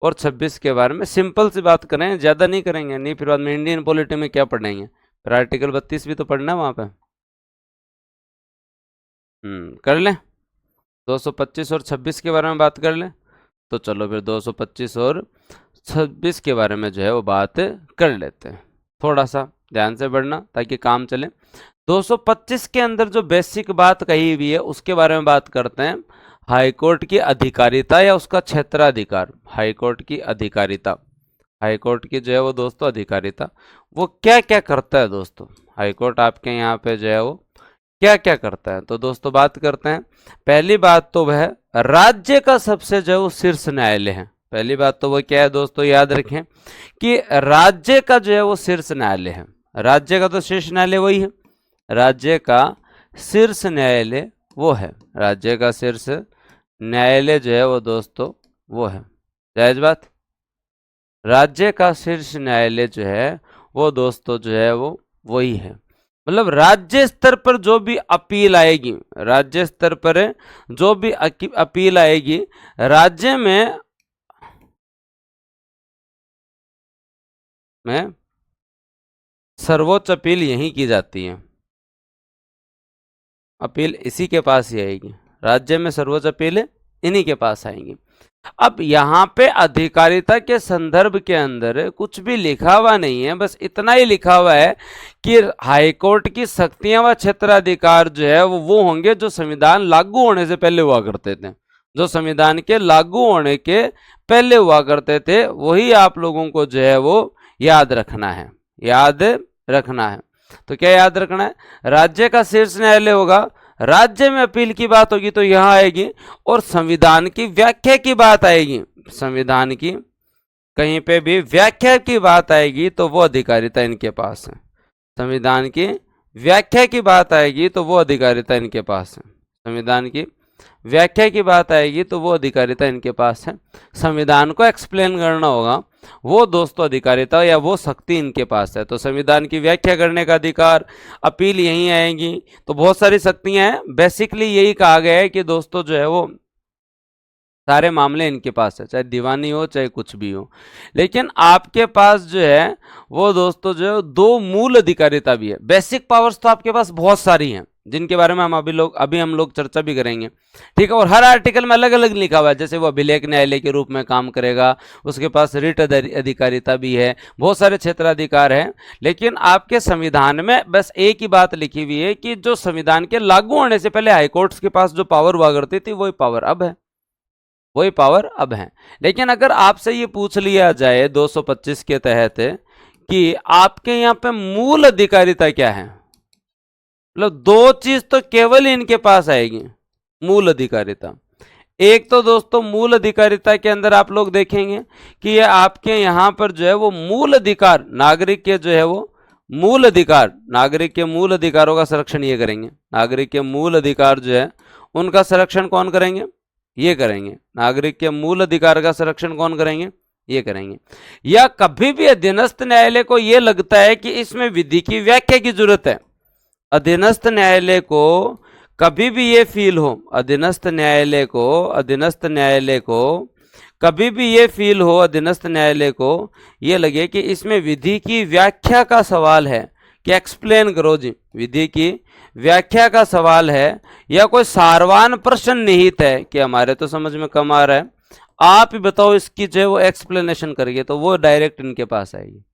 और 26 के बारे में सिंपल सी बात करें, ज़्यादा नहीं करेंगे, नहीं फिर बाद में इंडियन पॉलिटी में क्या पढ़ेंगे, फिर आर्टिकल 32 भी तो पढ़ना है वहाँ पे। कर लें 225 और 26 के बारे में बात कर लें। तो चलो फिर 225 और 26 के बारे में जो है वो बात कर लेते हैं। थोड़ा सा ध्यान से पढ़ना ताकि काम चले। 225 के अंदर जो बेसिक बात कही हुई है उसके बारे में बात करते हैं। हाईकोर्ट की अधिकारिता या उसका क्षेत्राधिकार। हाईकोर्ट की अधिकारिता, हाईकोर्ट की जो है वो दोस्तों अधिकारिता, वो क्या क्या करता है दोस्तों। हाईकोर्ट आपके यहाँ पे जो है वो क्या क्या करता है, तो दोस्तों बात करते हैं। पहली बात तो वह राज्य का सबसे जो है वो शीर्ष न्यायालय है। पहली बात तो वो क्या है दोस्तों, याद रखें कि राज्य का जो है वो शीर्ष न्यायालय है। राज्य का तो शीर्ष न्यायालय वही है, राज्य का शीर्ष न्यायालय वो है। राज्य का शीर्ष न्यायालय जो है वो दोस्तों वो है, जायज बात। राज्य का शीर्ष न्यायालय जो है वो दोस्तों जो है वो वही है। मतलब राज्य स्तर पर जो भी अपील आएगी, राज्य स्तर पर जो भी अपील आएगी, राज्य में सर्वोच्च अपील यहीं की जाती है। अपील इसी के पास ही आएगी, राज्य में सर्वोच्च अपील इन्हीं के पास आएंगी। अब यहाँ पे अधिकारिता के संदर्भ के अंदर कुछ भी लिखा हुआ नहीं है, बस इतना ही लिखा हुआ है कि हाईकोर्ट की शक्तियां व क्षेत्राधिकार जो है वो होंगे जो संविधान लागू होने से पहले हुआ करते थे। जो संविधान के लागू होने के पहले हुआ करते थे वही आप लोगों को जो है वो याद रखना है, याद रखना है। तो क्या याद रखना है? राज्य का शीर्ष न्यायालय होगा, राज्य में अपील की बात होगी तो यहां आएगी, और संविधान की व्याख्या की बात आएगी, संविधान की कहीं पे भी व्याख्या की बात आएगी तो वो अधिकारिता इनके पास है। संविधान की व्याख्या की बात आएगी तो वो अधिकारिता इनके पास है। संविधान की व्याख्या की बात आएगी तो वो अधिकारिता इनके पास है। संविधान को एक्सप्लेन करना होगा, वो दोस्तों अधिकारिता या वो शक्ति इनके पास है। तो संविधान की व्याख्या करने का अधिकार, अपील यहीं आएगी। तो बहुत सारी शक्तियां हैं, बेसिकली यही कहा गया है कि दोस्तों जो है वो सारे मामले इनके पास है, चाहे दीवानी हो चाहे कुछ भी हो। लेकिन आपके पास जो है वो दोस्तों जो है दो मूल अधिकारिता भी है। बेसिक पावर्स तो आपके पास बहुत सारी हैं जिनके बारे में अभी हम लोग चर्चा भी करेंगे, ठीक है। और हर आर्टिकल में अलग अलग लिखा हुआ है, जैसे वो अभिलेख न्यायालय के रूप में काम करेगा, उसके पास रिट अधिकारिता भी है, बहुत सारे क्षेत्राधिकार हैं। लेकिन आपके संविधान में बस एक ही बात लिखी हुई है कि जो संविधान के लागू होने से पहले हाईकोर्ट्स के पास जो पावर हुआ करती थी वही पावर अब है, वही पावर अब है। लेकिन अगर आपसे ये पूछ लिया जाए 225 के तहत कि आपके यहाँ पे मूल अधिकारिता क्या है, मतलब दो चीज तो केवल इनके पास आएगी, मूल अधिकारिता। एक तो दोस्तों मूल अधिकारिता के अंदर आप लोग देखेंगे कि ये आपके यहाँ पर जो है वो मूल अधिकार, नागरिक के जो है वो मूल अधिकार, नागरिक के मूल अधिकारों का संरक्षण ये करेंगे। नागरिक के मूल अधिकार जो है उनका संरक्षण कौन करेंगे? ये करेंगे। नागरिक के मूल अधिकार का संरक्षण कौन करेंगे? ये करेंगे। या कभी भी अधीनस्थ न्यायालय को ये लगता है कि इसमें विधि की व्याख्या की जरूरत है, अधीनस्थ न्यायालय को कभी भी ये फील हो, अधीनस्थ न्यायालय को कभी भी ये फील हो, अधीनस्थ न्यायालय को ये लगे कि इसमें विधि की व्याख्या का सवाल है, कि एक्सप्लेन करो जी, विधि की व्याख्या का सवाल है, या कोई सारवान प्रश्न निहित है कि हमारे तो समझ में कम आ रहा है, आप ही बताओ इसकी जो है वो एक्सप्लेनेशन करिए, तो वो डायरेक्ट इनके पास आएगी।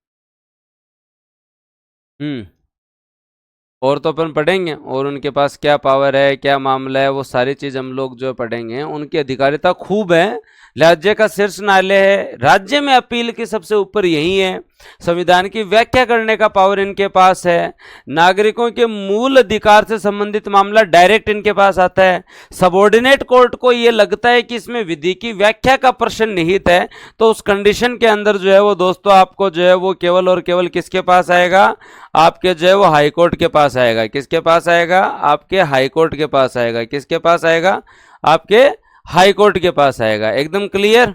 और तो अपन पढ़ेंगे, और उनके पास क्या पावर है, क्या मामला है, वो सारी चीज हम लोग जो पढ़ेंगे। उनकी अधिकारिता खूब है, राज्य का शीर्ष न्यायालय है, राज्य में अपील की सबसे ऊपर यही है, संविधान की व्याख्या करने का पावर इनके पास है, नागरिकों के मूल अधिकार से संबंधित मामला डायरेक्ट इनके पास आता है। सबऑर्डिनेट कोर्ट को ये लगता है कि इसमें विधि की व्याख्या का प्रश्न निहित है, तो उस कंडीशन के अंदर जो है वो दोस्तों आपको जो है वो केवल और केवल किसके पास आएगा? आपके जो है वो हाई कोर्ट के पास आएगा। किसके पास आएगा? आपके हाई कोर्ट के पास आएगा। किसके पास आएगा? आपके हाई कोर्ट के पास आएगा। एकदम क्लियर?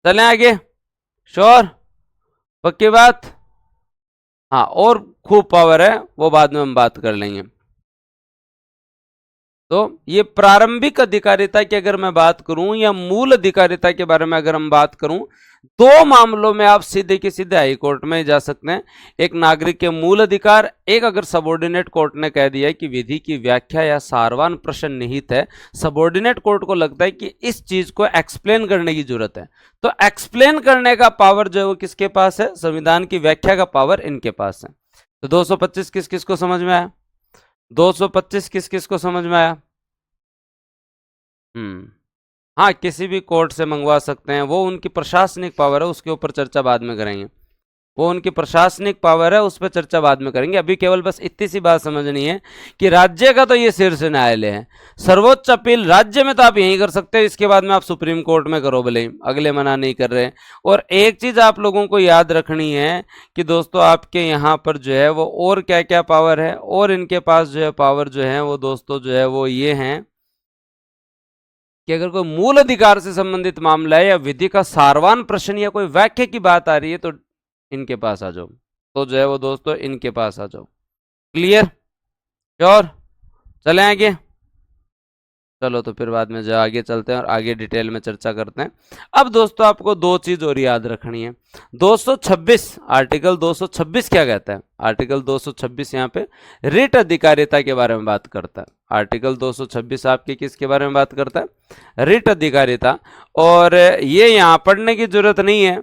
चलें आगे। श्योर? पक्की बात? हाँ, और खूब पावर है, वो बाद में हम बात कर लेंगे। तो ये प्रारंभिक अधिकारिता की अगर मैं बात करूं, या मूल अधिकारिता के बारे में अगर हम बात करूं, दो मामलों में आप सीधे के सीधे हाई कोर्ट में जा सकते हैं। एक नागरिक के मूल अधिकार, एक अगर सबऑर्डिनेट कोर्ट ने कह दिया कि विधि की व्याख्या या सारवान प्रश्न निहित है, सबऑर्डिनेट कोर्ट को लगता है कि इस चीज को एक्सप्लेन करने की जरूरत है, तो एक्सप्लेन करने का पावर जो है वो किसके पास है? संविधान की व्याख्या का पावर इनके पास है। तो 225 किस किस को समझ में आया? 225 किस किस को समझ में आया? हाँ, किसी भी कोर्ट से मंगवा सकते हैं, वो उनकी प्रशासनिक पावर है, उसके ऊपर चर्चा बाद में करेंगे। वो उनकी प्रशासनिक पावर है, उस पर चर्चा बाद में करेंगे। अभी केवल बस इतनी सी बात समझनी है कि राज्य का तो ये शीर्ष न्यायालय है, सर्वोच्च अपील राज्य में तो आप यहीं कर सकते हैं, इसके बाद में आप सुप्रीम कोर्ट में करो, भले अगले मना नहीं कर रहे। और एक चीज आप लोगों को याद रखनी है कि दोस्तों आपके यहाँ पर जो है वो और क्या क्या पावर है, और इनके पास जो है पावर जो है वो दोस्तों जो है वो ये है कि अगर कोई मूल अधिकार से संबंधित मामला है, या विधि का सारवान प्रश्न या कोई वाक्य की बात आ रही है, तो इनके पास आ जाओ, तो जो है वो दोस्तों इनके पास आ जाओ। क्लियर? श्योर? चलें आगे। चलो तो फिर बाद में जो आगे चलते हैं और आगे डिटेल में चर्चा करते हैं। अब दोस्तों आपको दो चीज और याद रखनी है। 226 आर्टिकल 226 क्या कहता है? आर्टिकल 226 यहाँ पे रिट अधिकारिता के बारे में बात करता है। आर्टिकल 226 आपके किसके बारे में बात करता है? रिट अधिकारिता। और ये यहाँ पढ़ने की जरूरत नहीं है,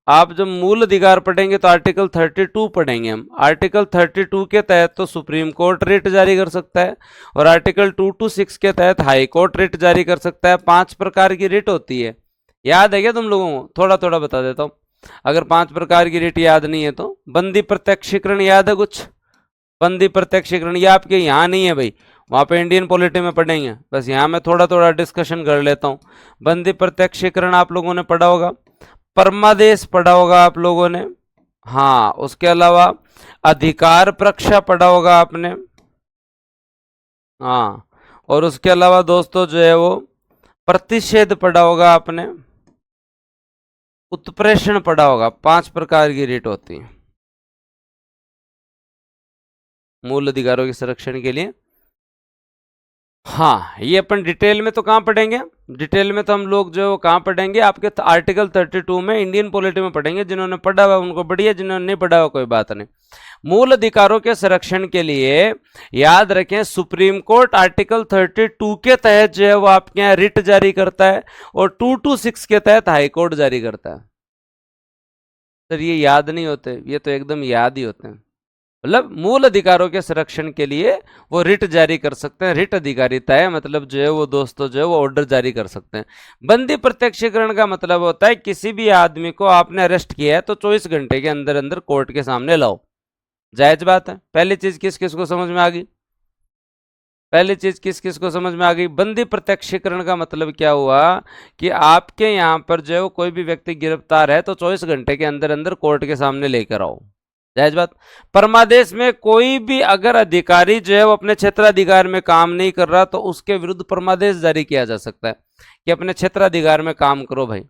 आप जब मूल अधिकार पढ़ेंगे तो आर्टिकल 32 पढ़ेंगे हम। आर्टिकल 32 के तहत तो सुप्रीम कोर्ट रिट जारी कर सकता है, और आर्टिकल 226 के तहत हाई कोर्ट रिट जारी कर सकता है। 5 प्रकार की रिट होती है, याद है क्या तुम लोगों को? थोड़ा थोड़ा बता देता हूँ, अगर 5 प्रकार की रिट याद नहीं है तो। बंदी प्रत्यक्षीकरण याद है कुछ? बंदी प्रत्यक्षीकरण ये आपके यहाँ नहीं है भाई, वहाँ पे इंडियन पॉलिटी में पढ़ेंगे, बस यहाँ मैं थोड़ा थोड़ा डिस्कशन कर लेता हूँ। बंदी प्रत्यक्षीकरण आप लोगों ने पढ़ा होगा, परमादेश पढ़ा होगा आप लोगों ने, हाँ, उसके अलावा अधिकार प्रक्षा पढ़ा होगा आपने, हाँ, और उसके अलावा दोस्तों जो है वो प्रतिषेध पढ़ा होगा आपने, उत्प्रेषण पढ़ा होगा। 5 प्रकार की रिट होती है मूल अधिकारों के संरक्षण के लिए। हाँ, ये अपन डिटेल में तो कहाँ पढ़ेंगे? डिटेल में तो हम लोग जो कहाँ पढ़ेंगे? आपके आर्टिकल 32 में इंडियन पॉलिटी में पढ़ेंगे। जिन्होंने पढ़ा हुआ उनको बढ़िया, जिन्होंने नहीं पढ़ा हुआ कोई बात नहीं। मूल अधिकारों के संरक्षण के लिए याद रखें, सुप्रीम कोर्ट आर्टिकल 32 के तहत जो है वो आपके यहाँ रिट जारी करता है, और 226 के तहत हाई कोर्ट जारी करता है। सर ये याद नहीं होते, ये तो एकदम याद ही होते हैं। मतलब मूल अधिकारों के संरक्षण के लिए वो रिट जारी कर सकते हैं। रिट अधिकारिता है मतलब जो है वो दोस्तों जो है वो ऑर्डर जारी कर सकते हैं। बंदी प्रत्यक्षीकरण का मतलब होता है किसी भी आदमी को आपने अरेस्ट किया है तो 24 घंटे के अंदर अंदर कोर्ट के सामने लाओ। जायज बात है। पहली चीज किस किस को समझ में आ गई? पहली चीज किस किस को समझ में आ गई? बंदी प्रत्यक्षीकरण का मतलब क्या हुआ कि आपके यहाँ पर जो है कोई भी व्यक्ति गिरफ्तार है तो 24 घंटे के अंदर अंदर कोर्ट के सामने लेकर आओ। जायज बात। परमादेश में कोई भी अगर अधिकारी जो है वो अपने क्षेत्राधिकार में काम नहीं कर रहा तो उसके विरुद्ध परमादेश जारी किया जा सकता है कि अपने क्षेत्राधिकार में काम करो भाई,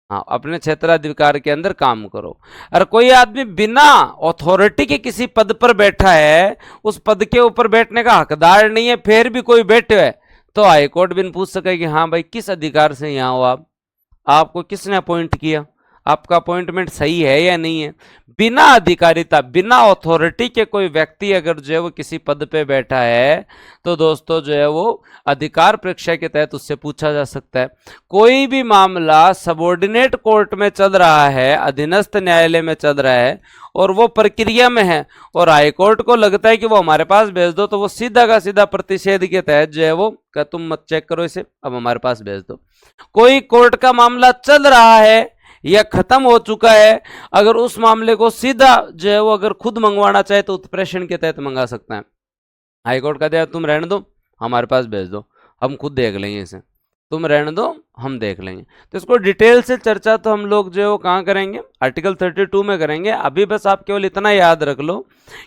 हाँ अपने क्षेत्राधिकार के अंदर काम करो। और कोई आदमी बिना अथॉरिटी के किसी पद पर बैठा है, उस पद के ऊपर बैठने का हकदार नहीं है, फिर भी कोई बैठे है तो हाईकोर्ट भी पूछ सके कि हाँ भाई किस अधिकार से यहाँ हो आप, आपको किसने अपॉइंट किया, आपका अपॉइंटमेंट सही है या नहीं है। बिना अधिकारिता, बिना अथॉरिटी के कोई व्यक्ति अगर जो है वो किसी पद पे बैठा है तो दोस्तों जो है वो अधिकार परीक्षा के तहत उससे पूछा जा सकता है। कोई भी मामला सबऑर्डिनेट कोर्ट में चल रहा है, अधीनस्थ न्यायालय में चल रहा है और वो प्रक्रिया में है और हाईकोर्ट को लगता है कि वो हमारे पास भेज दो, तो वो सीधा का सीधा प्रतिषेध के तहत जो है वो क्या तुम मत चेक करो इसे, अब हमारे पास भेज दो। कोई कोर्ट का मामला चल रहा है या खत्म हो चुका है, अगर उस मामले को सीधा जो है वो अगर खुद मंगवाना चाहे तो उत्प्रेषण के तहत मंगा सकता है। हाईकोर्ट का दिया तुम रहने दो, हमारे पास भेज दो, हम खुद देख लेंगे इसे, तुम रहने दो हम देख लेंगे। तो इसको डिटेल से चर्चा तो हम लोग जो है वो कहाँ करेंगे, आर्टिकल 32 में करेंगे। अभी बस आप केवल इतना याद रख लो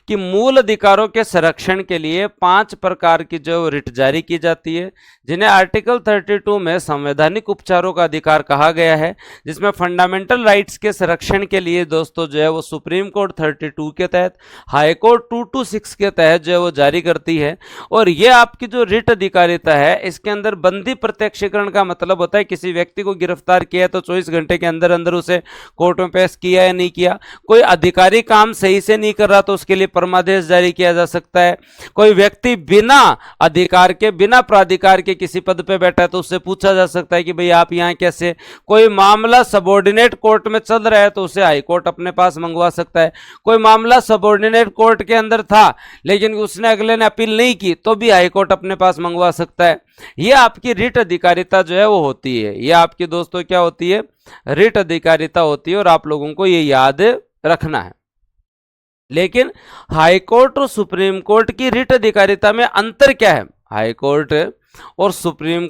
कि मूल अधिकारों के संरक्षण के लिए 5 प्रकार की जो रिट जारी की जाती है, जिन्हें आर्टिकल 32 में संवैधानिक उपचारों का अधिकार कहा गया है, जिसमें फंडामेंटल राइट्स के संरक्षण के लिए दोस्तों जो है वो सुप्रीम कोर्ट 32 के तहत, हाई कोर्ट 226 के तहत जो है वो जारी करती है। और ये आपकी जो रिट अधिकारिता है इसके अंदर बंदी प्रत्यक्षीकरण का मतलब होता है किसी व्यक्ति को गिरफ्तार किया तो 24 घंटे के अंदर अंदर उसे कोर्ट में पेश किया या नहीं किया। कोई अधिकारी काम सही से नहीं कर रहा तो उसके लिए परमादेश जारी किया जा सकता है। कोई व्यक्ति बिना अधिकार के, बिना प्राधिकार के किसी पद पे बैठा है तो उससे पूछा जा सकता है कि भाई आप यहाँ कैसे। कोई मामला सबऑर्डिनेट कोर्ट में चल रहा है तो उसे हाई कोर्ट अपने पास मंगवा सकता है। कोई मामला सबऑर्डिनेट कोर्ट के अंदर था लेकिन उसने अगले ने अपील नहीं की तो भी हाई कोर्ट अपने पास मंगवा सकता है। ये आपकी रिट अधिकारिता जो है वो होती है, ये आपकी दोस्तों क्या होती है, रिट अधिकारिता होती है और आप लोगों को ये याद रखना है। लेकिन हाई कोर्ट और सुप्रीम कोर्ट की रिट अधिकारिता में अंतर क्या है? हाई कोर्ट और सुप्रीम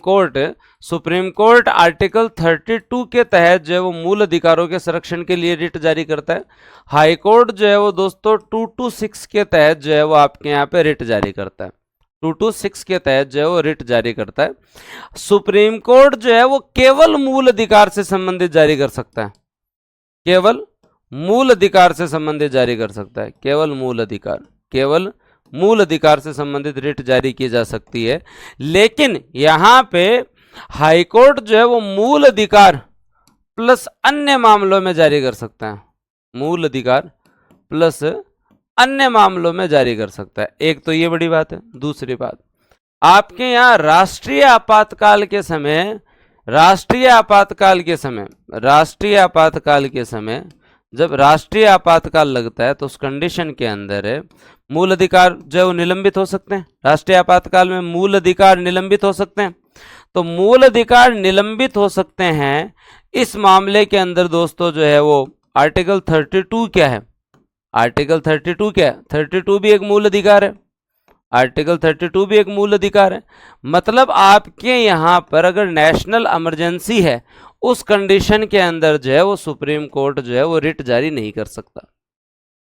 कोर्ट आर्टिकल 32 के तहत जो है वो मूल अधिकारों के संरक्षण के लिए रिट जारी करता है। हाई कोर्ट जो है वो दोस्तों 226 के तहत जो है वो आपके यहाँ पे रिट जारी करता है, 226 के तहत जो है वो रिट जारी करता है। सुप्रीम कोर्ट जो है वो केवल मूल अधिकार से संबंधित जारी कर सकता है, केवल मूल अधिकार से संबंधित जारी कर सकता है, केवल मूल अधिकार से संबंधित रिट जारी की जा सकती है। लेकिन यहां पे हाई कोर्ट जो है वो मूल अधिकार प्लस अन्य मामलों में जारी कर सकता है, मूल अधिकार प्लस अन्य मामलों में जारी कर सकता है। एक तो ये बड़ी बात है। दूसरी बात, आपके यहाँ राष्ट्रीय आपातकाल के समय जब राष्ट्रीय आपातकाल लगता है तो उस कंडीशन के अंदर मूल अधिकार जो है वो निलंबित हो सकते हैं। राष्ट्रीय आपातकाल में मूल अधिकार निलंबित हो सकते हैं। तो मूल अधिकार निलंबित हो सकते हैं इस मामले के अंदर दोस्तों जो है वो आर्टिकल 32 क्या है, आर्टिकल 32 क्या है, 32 भी एक मूल अधिकार है, आर्टिकल 32 भी एक मूल अधिकार है। मतलब आपके यहाँ पर अगर नेशनल इमरजेंसी है उस कंडीशन के अंदर जो है वो सुप्रीम कोर्ट जो है वो रिट जारी नहीं कर सकता,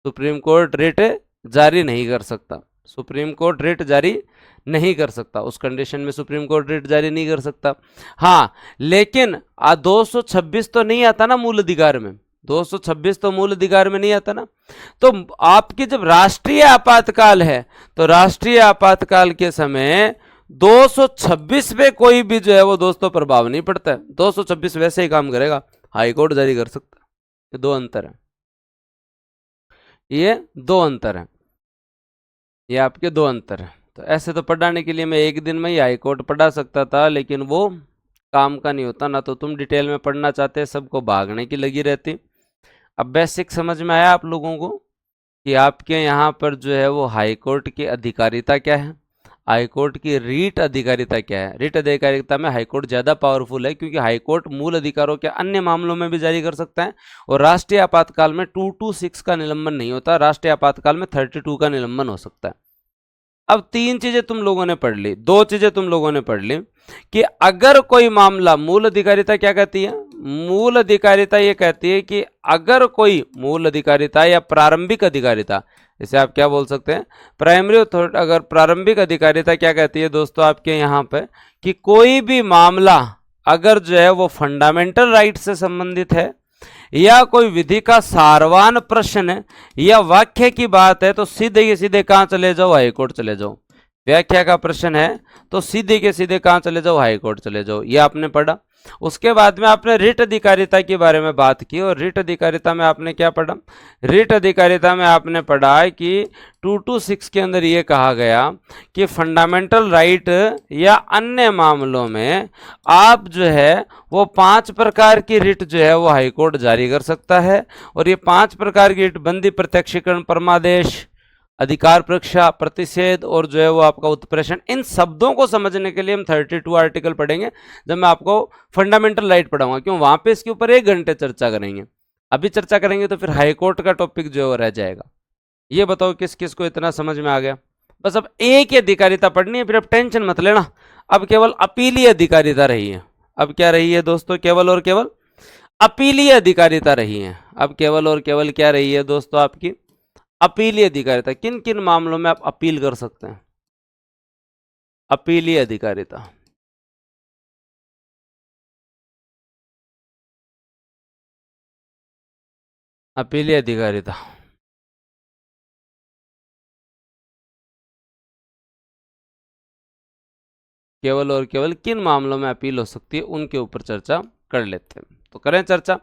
सुप्रीम कोर्ट रिट जारी नहीं कर सकता, सुप्रीम कोर्ट रिट जारी नहीं कर सकता, उस कंडीशन में सुप्रीम कोर्ट रिट जारी नहीं कर सकता। हाँ लेकिन 226 तो नहीं आता ना मूल अधिकार में, 226 तो मूल अधिकार में नहीं आता ना। तो आपकी जब राष्ट्रीय आपातकाल है तो राष्ट्रीय आपातकाल के समय 226 पे कोई भी जो है वो दोस्तों प्रभाव नहीं पड़ता है, 226 वैसे ही काम करेगा, हाई कोर्ट जारी कर सकता है। ये दो अंतर है, ये दो अंतर है, ये आपके दो अंतर है। तो ऐसे तो पढ़ाने के लिए मैं एक दिन में ही हाई कोर्ट पढ़ा सकता था लेकिन वो काम का नहीं होता ना, तो तुम डिटेल में पढ़ना चाहते, सबको भागने की लगी रहती। अब बेसिक समझ में आया आप लोगों को कि आपके यहाँ पर जो है वो हाई कोर्ट की अधिकारिता क्या है, हाई कोर्ट की रीट अधिकारिता क्या है। रीट अधिकारिता में हाई कोर्ट ज़्यादा पावरफुल है क्योंकि हाई कोर्ट मूल अधिकारों के अन्य मामलों में भी जारी कर सकता है और राष्ट्रीय आपातकाल में 226 का निलंबन नहीं होता, राष्ट्रीय आपातकाल में 32 का निलंबन हो सकता है। अब तीन चीज़ें तुम लोगों ने पढ़ ली, दो चीज़ें तुम लोगों ने पढ़ ली कि अगर कोई मामला, मूल अधिकारिता क्या कहती है, मूल अधिकारिता ये कहती है कि अगर कोई मूल अधिकारिता या प्रारंभिक अधिकारिता, इसे आप क्या बोल सकते हैं, प्राइमरी अथॉरिटी, अगर प्रारंभिक अधिकारिता क्या कहती है दोस्तों आपके यहाँ पे कि कोई भी मामला अगर जो है वो फंडामेंटल राइट से संबंधित है या कोई विधि का सारवान प्रश्न है या वाक्य की बात है तो सीधे के सीधे कहाँ चले जाओ, हाईकोर्ट चले जाओ। व्याख्या का प्रश्न है तो सीधे के सीधे कहाँ चले जाओ, हाईकोर्ट चले जाओ। ये आपने पढ़ा। उसके बाद में आपने रिट अधिकारिता के बारे में बात की और रिट अधिकारिता में आपने क्या पढ़ा, रिट अधिकारिता में आपने पढ़ा कि 226 के अंदर ये कहा गया कि फंडामेंटल राइट या अन्य मामलों में आप जो है वो 5 प्रकार की रिट जो है वो हाईकोर्ट जारी कर सकता है। और ये 5 प्रकार की रिट बंदी, प्रत्यक्षीकरण, परमादेश, अधिकार परीक्षा, प्रतिषेध और जो है वो आपका उत्प्रेषण, इन शब्दों को समझने के लिए हम 32 आर्टिकल पढ़ेंगे जब मैं आपको फंडामेंटल राइट पढ़ाऊंगा। क्यों, वहां पे इसके ऊपर 1 घंटे चर्चा करेंगे। अभी चर्चा करेंगे तो फिर हाईकोर्ट का टॉपिक जो है वो रह जाएगा। ये बताओ किस किस को इतना समझ में आ गया। बस अब एक ही अधिकारिता पढ़नी है, फिर अब टेंशन मत लेना। अब केवल अपीलीय अधिकारिता रही है। अब क्या रही है दोस्तों, केवल और केवल अपीलीय अधिकारिता रही है। अब केवल और केवल क्या रही है दोस्तों आपकी, अपीलीय अधिकारिता। किन किन मामलों में आप अपील कर सकते हैं, अपीलीय अधिकारिता। अपीलीय अधिकारिता केवल और केवल किन मामलों में अपील हो सकती है उनके ऊपर चर्चा कर लेते हैं। तो करें चर्चा।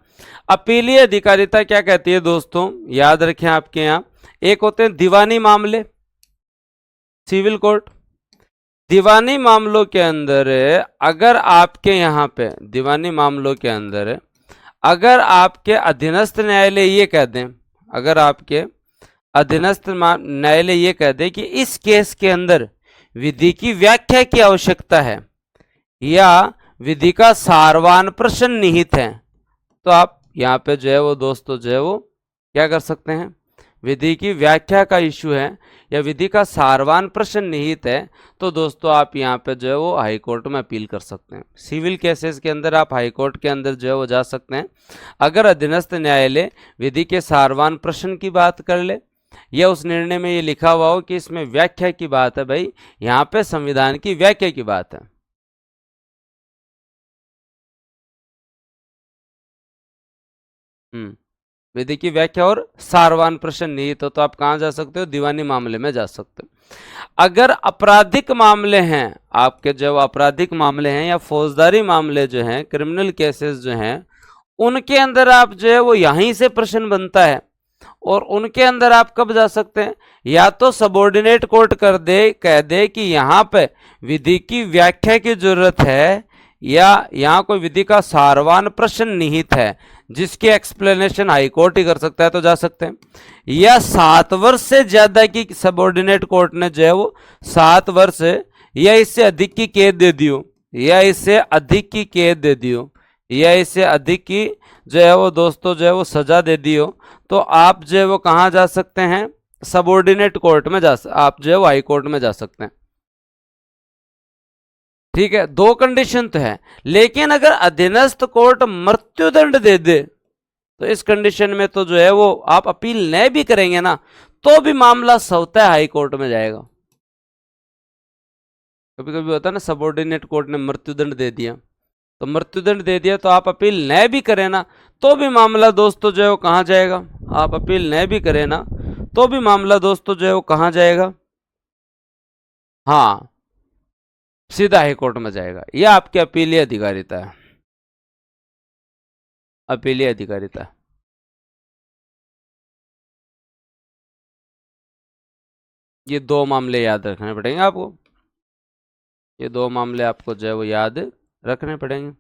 अपीलीय अधिकारिता क्या कहती है दोस्तों, याद रखें आपके यहाँ एक होते हैं दीवानी मामले, सिविल कोर्ट। दीवानी मामलों के अंदर अगर आपके यहाँ पे दीवानी मामलों के अंदर अगर आपके अधीनस्थ न्यायालय ये कह दें, अगर आपके अधीनस्थ न्यायालय ये कह दे कि इस केस के अंदर विधि की व्याख्या की आवश्यकता है या विधि का सारवान प्रश्न निहित है, तो आप यहाँ पे जो है वो दोस्तों जो है वो क्या कर सकते हैं, विधि की व्याख्या का इशू है या विधि का सारवान प्रश्न निहित है तो दोस्तों आप यहाँ पे जो है वो हाई कोर्ट में अपील कर सकते हैं। सिविल केसेस के अंदर आप हाई कोर्ट के अंदर जो है वो जा सकते हैं अगर अधीनस्थ न्यायालय विधि के सारवान प्रश्न की बात कर ले या उस निर्णय में ये लिखा हुआ हो कि इसमें व्याख्या की बात है। भाई यहाँ पे संविधान की व्याख्या की बात है। विधि की व्याख्या और सारवान प्रश्न निहित हो तो आप कहाँ जा सकते हो, दीवानी मामले में जा सकते हो। अगर आपराधिक मामले हैं आपके, जो आपराधिक मामले हैं या फौजदारी मामले जो हैं, क्रिमिनल केसेस जो हैं, उनके अंदर आप जो है वो यहीं से प्रश्न बनता है और उनके अंदर आप कब जा सकते हैं, या तो सबॉर्डिनेट कोर्ट कर दे, कह दे कि यहाँ पे विधि की व्याख्या की जरूरत है या यहाँ कोई विधि का सारवान प्रश्न निहित है जिसकी एक्सप्लेनेशन हाई कोर्ट ही कर सकता है तो जा सकते हैं। या 7 वर्ष से ज्यादा की सबॉर्डिनेट कोर्ट ने जो है वो 7 वर्ष या इससे अधिक की कैद दे दियो या इससे अधिक की कैद दे दियो या इससे अधिक की जो है वो दोस्तों जो है वो सजा दे दियो तो आप जो है वो कहाँ जा सकते हैं, सबॉर्डिनेट कोर्ट में आप जो है वो हाई कोर्ट में जा सकते हैं। ठीक है, 2 कंडीशन तो है। लेकिन अगर अधीनस्थ कोर्ट मृत्युदंड दे दे तो इस कंडीशन में तो जो है वो आप अपील नहीं भी करेंगे ना तो भी मामला स्वतः हाई कोर्ट में जाएगा। कभी कभी होता है ना, सबॉर्डिनेट कोर्ट ने मृत्युदंड दे दिया तो मृत्युदंड दे दिया तो आप अपील नहीं भी करें ना तो भी मामला दोस्तों जो है वो कहाँ जाएगा, आप अपील नहीं भी करें ना तो भी मामला दोस्तों जो है वो कहाँ जाएगा, हाँ सीधा हाई कोर्ट में जाएगा। यह आपकी अपीलीय अधिकारिता है, अपीलीय अधिकारिता। ये 2 मामले याद रखने पड़ेंगे आपको, ये 2 मामले आपको जो है वो याद रखने पड़ेंगे।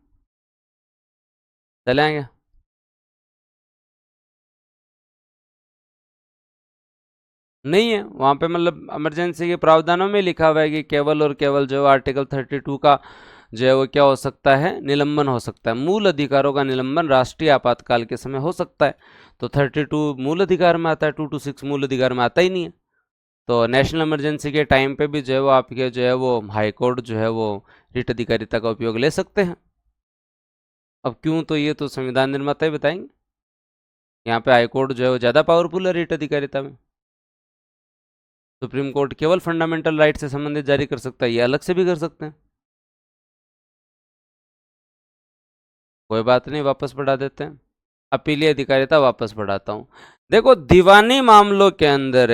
चलेंगे, नहीं है वहां पे, मतलब इमरजेंसी के प्रावधानों में लिखा हुआ है कि केवल और केवल जो आर्टिकल 32 का जो है वो क्या हो सकता है, निलंबन हो सकता है। मूल अधिकारों का निलंबन राष्ट्रीय आपातकाल के समय हो सकता है तो 32 मूल अधिकार में आता है, 226 मूल अधिकार में आता ही नहीं है। तो नेशनल इमरजेंसी के टाइम पे भी जो है वो आपके जो है वो हाई कोर्ट जो है वो रिट अधिकारिता का उपयोग ले सकते हैं। अब क्यों, तो ये तो संविधान निर्माता ही बताएंगे। यहाँ पे हाईकोर्ट जो है वो ज़्यादा पावरफुल है रीट अधिकारिता में। सुप्रीम कोर्ट केवल फंडामेंटल राइट से संबंधित जारी कर सकता है, ये अलग से भी कर सकते हैं। कोई बात नहीं, वापस बढ़ा देते हैं। अपीलीय अधिकारिता वापस बढ़ाता हूं। देखो, दीवानी मामलों के अंदर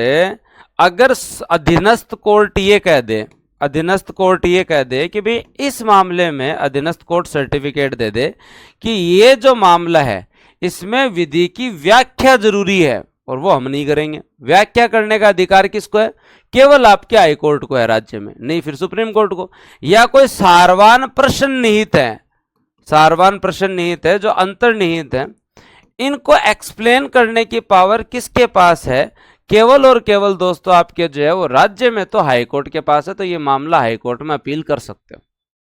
अगर अधीनस्थ कोर्ट ये कह दे, अधीनस्थ कोर्ट ये कह दे कि भाई इस मामले में अधीनस्थ कोर्ट सर्टिफिकेट दे दे कि ये जो मामला है इसमें विधि की व्याख्या जरूरी है, और वो हम नहीं करेंगे। व्याख्या करने का अधिकार किसको है? केवल आपके हाई कोर्ट को है राज्य में, नहीं फिर सुप्रीम कोर्ट को। या कोई सारवान प्रश्न निहित है, सारवान प्रश्न निहित है जो अंतर्निहित है, इनको एक्सप्लेन करने की पावर किसके पास है? केवल और केवल दोस्तों आपके जो है वो राज्य में तो हाई कोर्ट के पास है। तो ये मामला हाई कोर्ट में अपील कर सकते हो।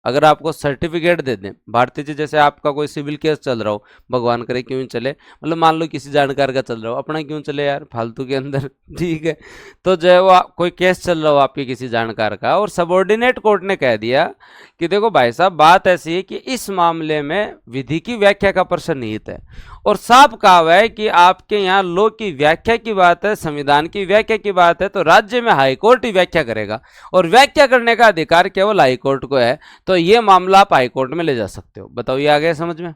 अगर आपको सर्टिफिकेट दे दें भारतीय जी, जैसे आपका कोई सिविल केस चल रहा हो, भगवान करे क्यों चले, मतलब मान लो किसी जानकार का चल रहा हो, अपना क्यों चले यार फालतू के अंदर ठीक है। तो जो है वो कोई केस चल रहा हो आपके किसी जानकार का, और सबऑर्डिनेट कोर्ट ने कह दिया कि देखो भाई साहब बात ऐसी है कि इस मामले में विधि की व्याख्या का प्रश्न निहित है, और साफ कहा हुआ है कि आपके यहाँ लॉ की व्याख्या की बात है, संविधान की व्याख्या की बात है, तो राज्य में हाईकोर्ट ही व्याख्या करेगा, और व्याख्या करने का अधिकार केवल हाईकोर्ट को है। तो ये मामला आप हाईकोर्ट में ले जा सकते हो। बताओ, ये आ गया समझ में?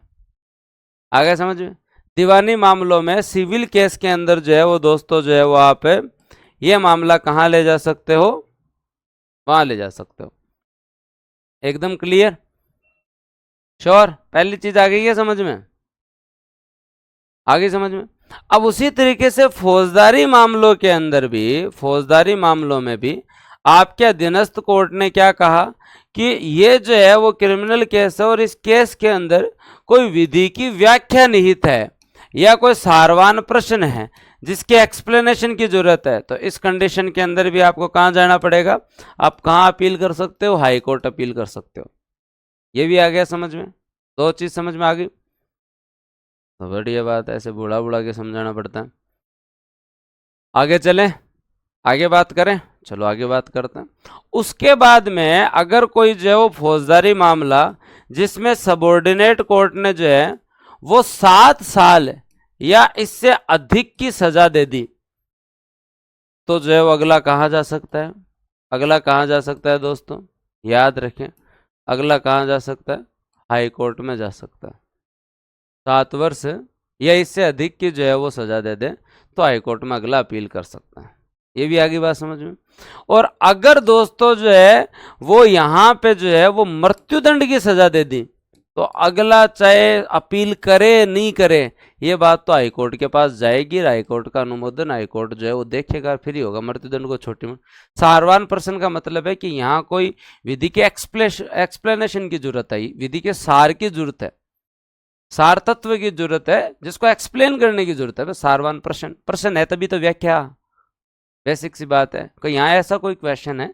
आ गया समझ में? दीवानी मामलों में, सिविल केस के अंदर जो है वो दोस्तों जो है वो आप ये मामला कहाँ ले जा सकते हो? वहां ले जा सकते हो। एकदम क्लियर, श्योर? पहली चीज आ गई है समझ में? आगे समझ में? अब उसी तरीके से फौजदारी मामलों के अंदर भी, फौजदारी मामलों में भी आपके अधीनस्थ कोर्ट ने क्या कहा कि ये जो है वो क्रिमिनल केस है, और इस केस के अंदर कोई विधि की व्याख्या निहित है या कोई सारवान प्रश्न है जिसके एक्सप्लेनेशन की जरूरत है, तो इस कंडीशन के अंदर भी आपको कहां जाना पड़ेगा? आप कहां अपील कर सकते हो? हाई कोर्ट अपील कर सकते हो। ये भी आ गया समझ में? दो चीज समझ में आ गई, तो बढ़िया बात है। ऐसे बुढ़ा बुढ़ा के समझाना पड़ता है। आगे चलें, आगे बात करें, चलो आगे बात करते हैं। उसके बाद में अगर कोई जो है वो फौजदारी मामला जिसमें सबऑर्डिनेट कोर्ट ने जो है वो 7 साल या इससे अधिक की सजा दे दी, तो जो है वो अगला कहाँ जा सकता है? अगला कहाँ जा सकता है दोस्तों? याद रखें, अगला कहाँ जा सकता है? हाई कोर्ट में जा सकता है। 7 वर्ष या इससे अधिक की जो है वो सजा दे दे तो हाई कोर्ट में अगला अपील कर सकता है। ये भी आगे बात समझ में? और अगर दोस्तों जो है वो यहाँ पे जो है वो मृत्युदंड की सजा दे दी, तो अगला चाहे अपील करे नहीं करे, ये बात तो हाईकोर्ट के पास जाएगी। हाईकोर्ट का अनुमोदन हाईकोर्ट जो है वो देखेगा, फिर ही होगा मृत्युदंड को छोटी में। सारवान प्रश्न का मतलब है कि यहाँ कोई विधि के एक्सप्लेनेशन की जरूरत है, विधि के सार की जरूरत है, सार तत्व की जरूरत है, जिसको एक्सप्लेन करने की जरूरत है। सारवान प्रश्न, प्रश्न है तभी तो व्याख्या, बेसिक सी बात है। कोई यहाँ ऐसा कोई क्वेश्चन है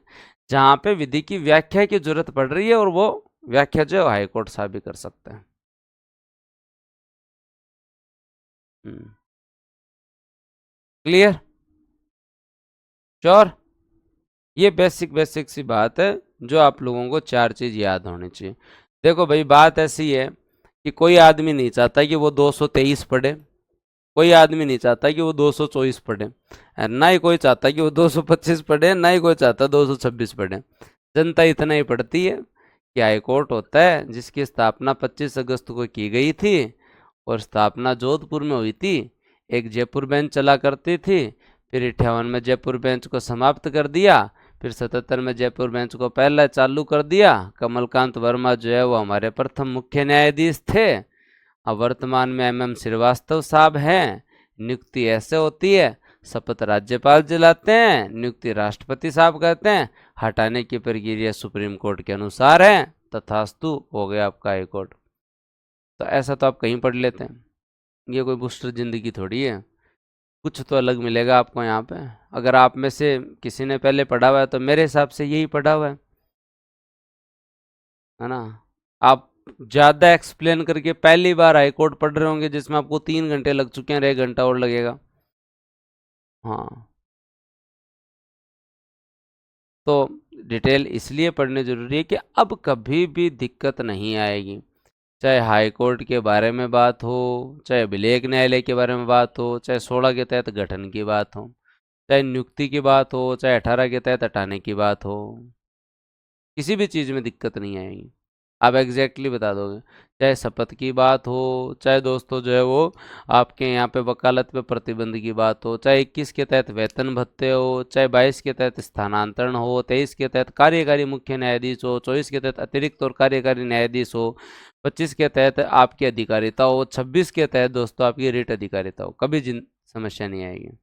जहां पे विधि की व्याख्या की जरूरत पड़ रही है, और वो व्याख्या जो है हाईकोर्ट साहब भी कर सकते हैं। क्लियर? श्योर? ये बेसिक बेसिक सी बात है जो आप लोगों को 4 चीज याद होनी चाहिए। देखो भाई, बात ऐसी है कि कोई आदमी नहीं चाहता कि वो 223 पढ़े, कोई आदमी नहीं चाहता कि वो 224 पढ़े, ना ही कोई चाहता कि वो 225 पढ़े, ना ही कोई चाहता 226 पढ़े। जनता इतना ही पढ़ती है कि हाईकोर्ट होता है जिसकी स्थापना 25 अगस्त को की गई थी, और स्थापना जोधपुर में हुई थी। एक जयपुर बेंच चला करती थी, फिर 58 में जयपुर बेंच को समाप्त कर दिया, फिर 77 में जयपुर बेंच को पहले चालू कर दिया। कमलकांत वर्मा जो है वो हमारे प्रथम मुख्य न्यायाधीश थे। अब वर्तमान में MM श्रीवास्तव साहब हैं। नियुक्ति ऐसे होती है, शपथ राज्यपाल दिलाते हैं, नियुक्ति राष्ट्रपति साहब करते हैं, हटाने की प्रक्रिया सुप्रीम कोर्ट के अनुसार है। तथास्तु, हो गया आपका हाई कोर्ट। तो ऐसा तो आप कहीं पढ़ लेते हैं, ये कोई बूस्टर जिंदगी थोड़ी है। कुछ तो अलग मिलेगा आपको यहाँ पे। अगर आप में से किसी ने पहले पढ़ा हुआ है तो मेरे हिसाब से यही पढ़ा हुआ है ना? आप ज़्यादा एक्सप्लेन करके पहली बार हाई कोर्ट पढ़ रहे होंगे जिसमें आपको 3 घंटे लग चुके हैं और 1 घंटा और लगेगा। हाँ, तो डिटेल इसलिए पढ़नी जरूरी है कि अब कभी भी दिक्कत नहीं आएगी। चाहे हाई कोर्ट के बारे में बात हो, चाहे अभिलेख न्यायालय के बारे में बात हो, चाहे 16 के तहत गठन की बात हो, चाहे नियुक्ति की बात हो, चाहे 18 के तहत हटाने की बात हो, किसी भी चीज़ में दिक्कत नहीं आएगी, आप एग्जैक्टली बता दोगे। चाहे शपथ की बात हो, चाहे दोस्तों जो है वो आपके यहाँ पे वकालत पे प्रतिबंध की बात हो, चाहे 21 के तहत वेतन भत्ते हो, चाहे 22 के तहत स्थानांतरण हो, 23 के तहत कार्यकारी मुख्य न्यायाधीश हो, 24 के तहत अतिरिक्त और कार्यकारी न्यायाधीश हो, 25 के तहत आपकी अधिकारिता हो, 26 के तहत दोस्तों आपकी रिट अधिकारिता हो, कभी जिन समस्या नहीं आएगी।